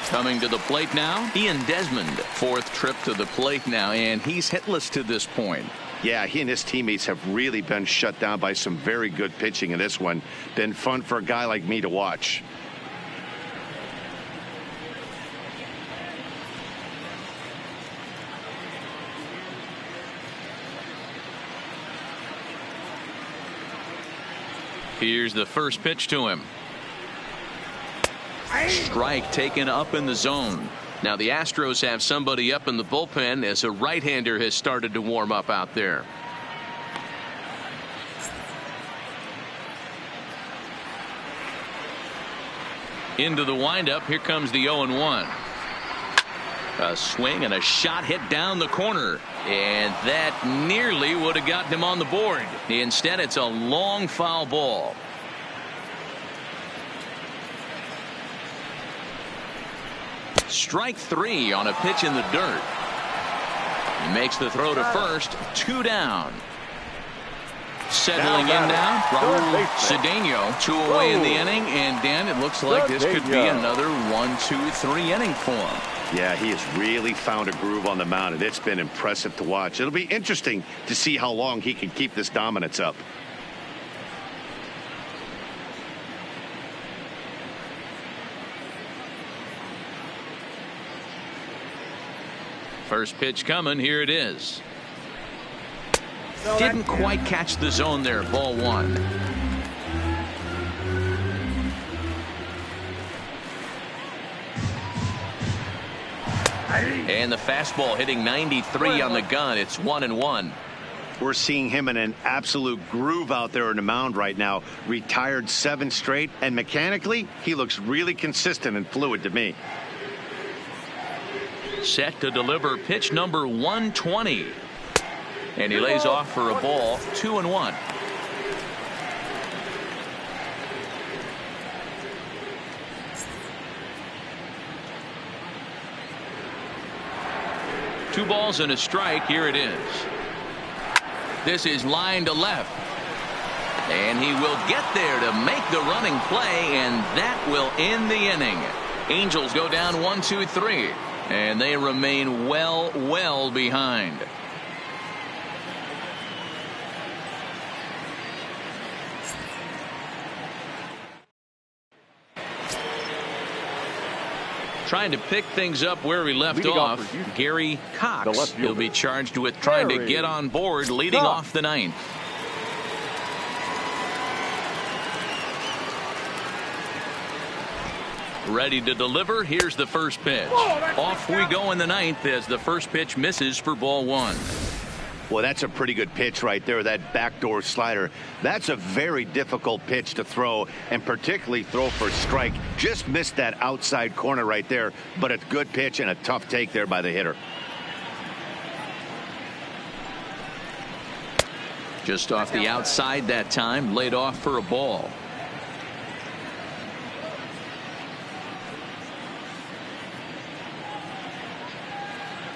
Coming to the plate now, Ian Desmond. 4th trip to the plate now, and he's hitless to this point. Yeah, he and his teammates have really been shut down by some very good pitching in this one. Been fun for a guy like me to watch. Here's the first pitch to him. Strike taken up in the zone. Now the Astros have somebody up in the bullpen as a right-hander has started to warm up out there. Into the windup. Here comes the 0-1. A swing and a shot hit down the corner, and that nearly would have gotten him on the board. Instead, it's a long foul ball. Strike 3 on a pitch in the dirt. He makes the throw to first. 2 down. Settling in now, Raul Cedeno. 2 away in the inning, and Dan, it looks like this could be another 1-2-3 inning for him. Yeah, he has really found a groove on the mound, and it's been impressive to watch. It'll be interesting to see how long he can keep this dominance up. First pitch coming. Here it is. Didn't quite catch the zone there. Ball 1. And the fastball hitting 93 on the gun. It's 1-1. We're seeing him in an absolute groove out there in the mound right now. Retired 7 straight, and mechanically he looks really consistent and fluid to me. Set to deliver pitch number 120. And he lays off for a ball. 2-1. Two balls and a strike. Here it is. This is line to left. And he will get there to make the running play, and that will end the inning. Angels go down 1-2-3. And they remain well behind. Trying to pick things up where we left off. Gary Cox. He'll be charged with trying to get on board, leading off the 9th. Ready to deliver. Here's the first pitch. Off we go in the 9th as the first pitch misses for ball 1. Well, that's a pretty good pitch right there, that backdoor slider. That's a very difficult pitch to throw, and particularly throw for a strike. Just missed that outside corner right there, but a good pitch and a tough take there by the hitter. Just off the outside that time, laid off for a ball.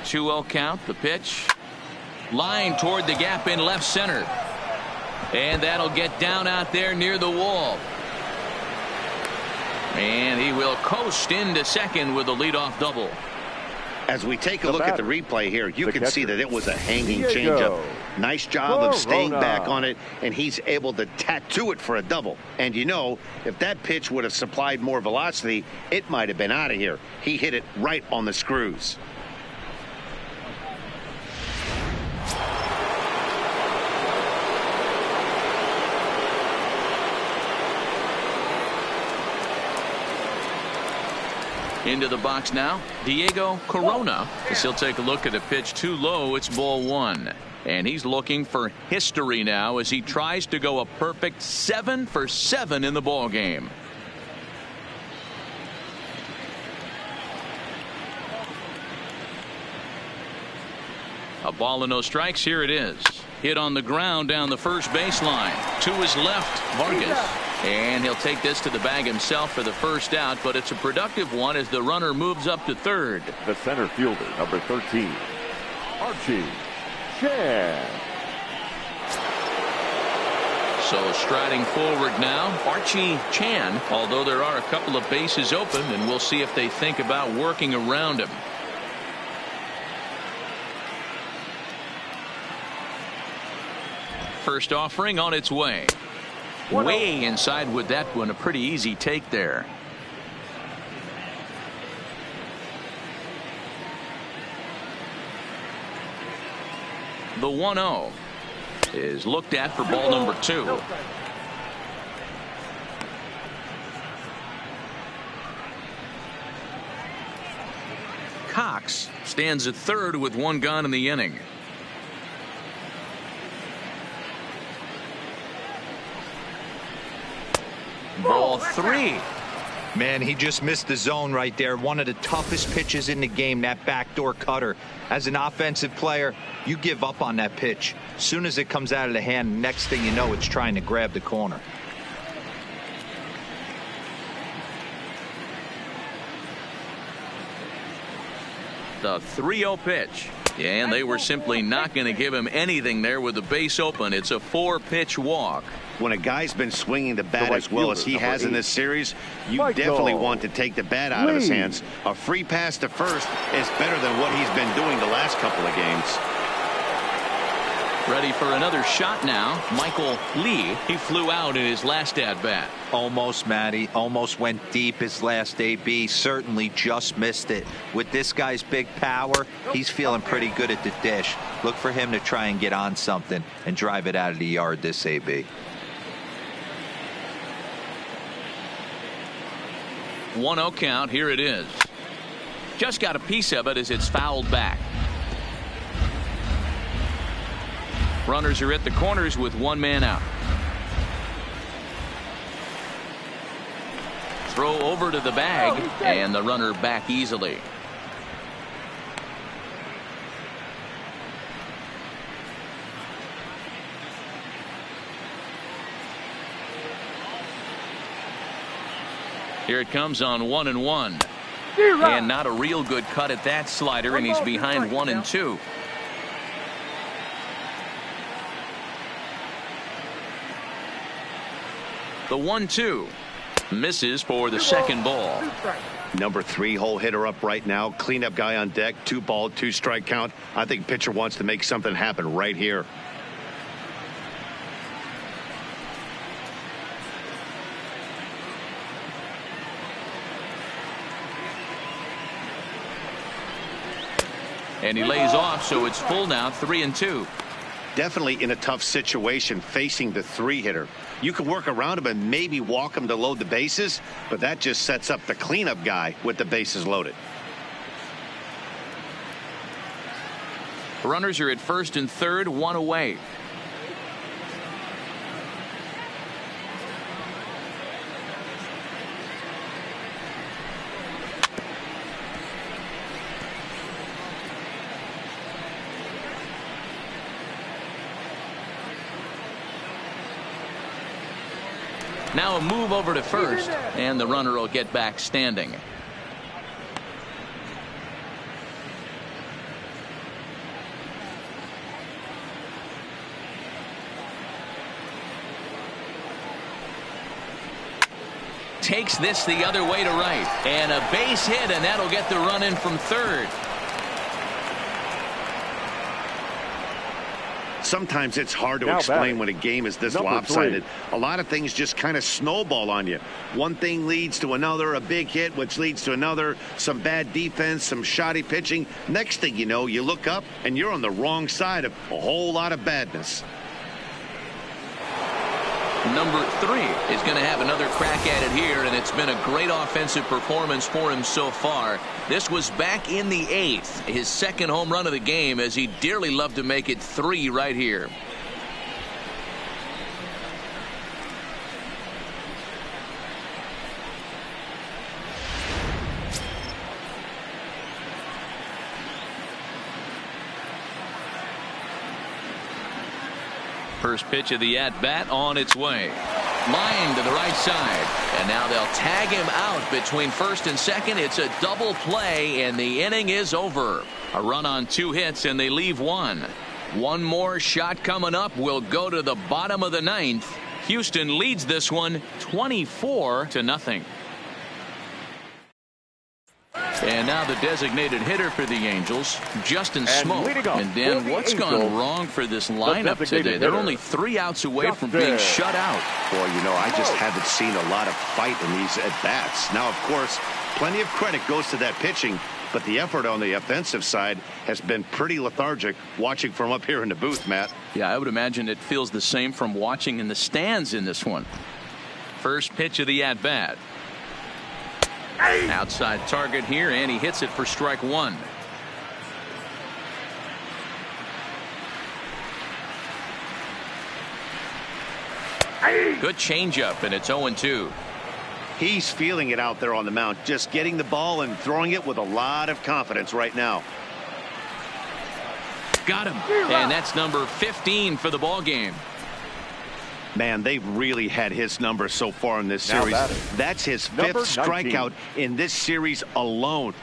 2-0 count. The pitch. Line toward the gap in left center. And that'll get down out there near the wall. And he will coast into second with a leadoff double. As we take a The look at the batter, replay here, you the can see catcher, that it was a hanging Diego changeup. Nice job of staying Corona. back on it, and he's able to tattoo it for a double. And you know, if that pitch would have supplied more velocity, it might have been out of here. He hit it right on the screws. Into the box now, Diego Corona. As he'll take a look at a pitch too low. It's ball one. And he's looking for history now as he tries to go a perfect 7 for 7 in the ball game. A ball and no strikes. Here it is. Hit on the ground down the first baseline. To his left, Vargas. And he'll take this to the bag himself for the first out, but it's a productive one as the runner moves up to third. The center fielder, number 13, Archie Chan. So striding forward now, Archie Chan, although there are a couple of bases open, and we'll see if they think about working around him. First offering on its way. Way inside with that one. A pretty easy take there. The 1-0 is looked at for ball number 2. Cox stands at third with one gone in the inning. Ball 3. Man, he just missed the zone right there. One of the toughest pitches in the game, that backdoor cutter. As an offensive player, you give up on that pitch. As soon as it comes out of the hand, next thing you know, it's trying to grab the corner. The 3-0 pitch. Yeah, and they were simply not going to give him anything there with the base open. It's a 4-pitch walk. When a guy's been swinging the bat The right as well as he fielder, has in number this series, you Michael definitely want to take the bat out of his Lee. hands. A free pass to first is better than what he's been doing the last couple of games. Ready for another shot now. Michael Lee. He flew out in his last at bat. Almost, Matty. Almost went deep his last AB. Certainly just missed it. With this guy's big power, he's feeling pretty good at the dish. Look for him to try and get on something and drive it out of the yard this AB. 1-0 count. Here it is. Just got a piece of it as it's fouled back. Runners are at the corners with one man out. Throw over to the bag, and the runner back easily. Here it comes on 1-1. And not a real good cut at that slider, and he's behind 1-2. The 1-2 misses for the second ball. Number 3 hole hitter up right now. Cleanup guy on deck. 2-ball, 2-strike count. I think pitcher wants to make something happen right here. And he lays off, so it's full now, 3-2. Definitely in a tough situation facing the 3-hitter. You can work around him and maybe walk him to load the bases, but that just sets up the cleanup guy with the bases loaded. Runners are at first and third, one away. Now a move over to first, and the runner will get back standing. Takes this the other way to right, and a base hit, and that'll get the run in from third. sometimes it's hard to Now explain batting. when a game is this Number lopsided. 3. A lot of things just kind of snowball on you. One thing leads to another, a big hit, which leads to another, some bad defense, some shoddy pitching. Next thing you know, you look up and you're on the wrong side of a whole lot of badness. Number 3 is going to have another crack at it here, and it's been a great offensive performance for him so far. This was back in the 8th, his second home run of the game, as he dearly loved to make it 3 right here. First pitch of the at-bat on its way. Line to the right side. And now they'll tag him out between first and second. It's a double play, and the inning is over. A run on 2 hits, and they leave 1. One more shot coming up. Will go to the bottom of the 9th. Houston leads this one 24-0. And now the designated hitter for the Angels, Justin Smoke. And Dan, what's gone wrong for this lineup today? They're only 3 outs away from being shut out. Boy, you know, I just haven't seen a lot of fight in these at-bats. Now, of course, plenty of credit goes to that pitching, but the effort on the offensive side has been pretty lethargic watching from up here in the booth, Matt. Yeah, I would imagine it feels the same from watching in the stands in this one. First pitch of the at-bat. Outside target here, and he hits it for strike 1. Good changeup, and it's 0-2. He's feeling it out there on the mound, just getting the ball and throwing it with a lot of confidence right now. Got him, and that's number 15 for the ball game. Man, they've really had his number so far in this series. That's his 5th strikeout in this series alone.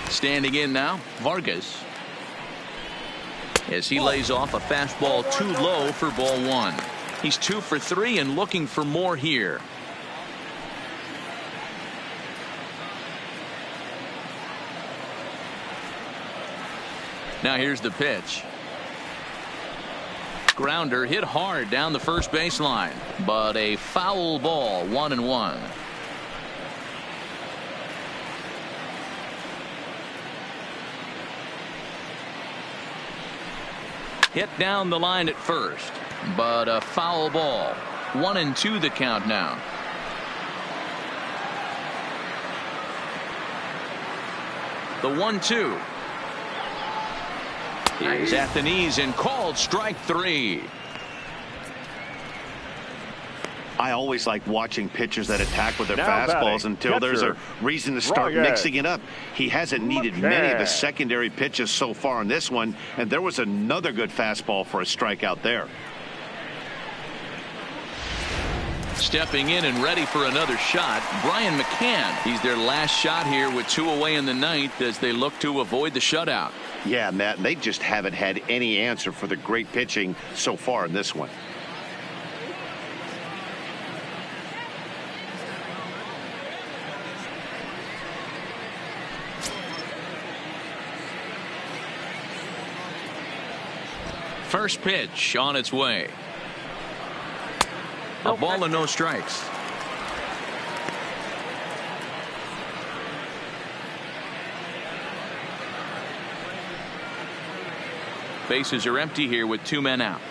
Standing in now, Vargas. As he lays off a fastball too low for ball 1. He's 2 for 3 and looking for more here. Now here's the pitch. Grounder hit hard down the first baseline, but a foul ball, 1-1. Hit down the line at first, but a foul ball. 1-2 the count now. The 1-2. Is at the knees and called strike 3. I always like watching pitchers that attack with their Now fastballs batting, until there's a reason to start mixing it up. He hasn't needed many of the secondary pitches so far in this one, and there was another good fastball for a strikeout there. Stepping in and ready for another shot, Brian McCann. He's their last shot here with 2 away in the 9th as they look to avoid the shutout. Yeah, Matt, they just haven't had any answer for the great pitching so far in this one. First pitch on its way. A ball and no strikes. Bases are empty here with 2 men out.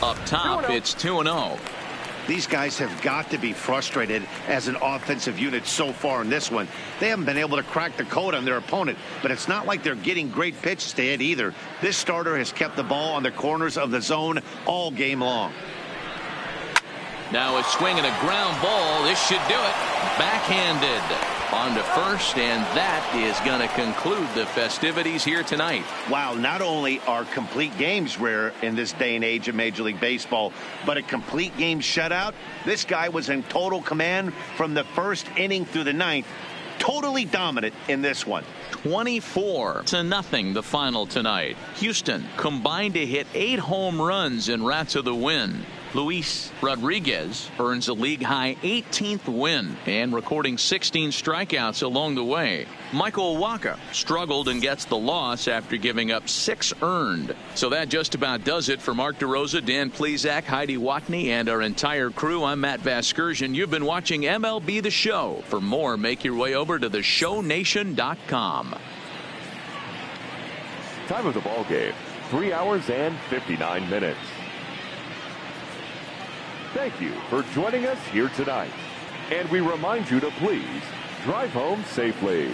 Up top, it's 2-0. These guys have got to be frustrated as an offensive unit so far in this one. They haven't been able to crack the code on their opponent, but it's not like they're getting great pitches to hit either. This starter has kept the ball on the corners of the zone all game long. Now a swing and a ground ball. This should do it. Backhanded on to first, and that is going to conclude the festivities here tonight. Wow, not only are complete games rare in this day and age of Major League Baseball, but a complete game shutout. This guy was in total command from the first inning through the 9th. totally dominant in this one. 24-0 the final tonight. Houston combined to hit 8 home runs en route to the win. Luis Rodriguez earns a league-high 18th win and recording 16 strikeouts along the way. Michael Wacha struggled and gets the loss after giving up 6 earned. So that just about does it for Mark DeRosa, Dan Plesac, Heidi Watney, and our entire crew. I'm Matt Vasgersian. You've been watching MLB The Show. For more, make your way over to theshownation.com. Time of the ball game, 3 hours and 59 minutes. Thank you for joining us here tonight. And we remind you to please drive home safely.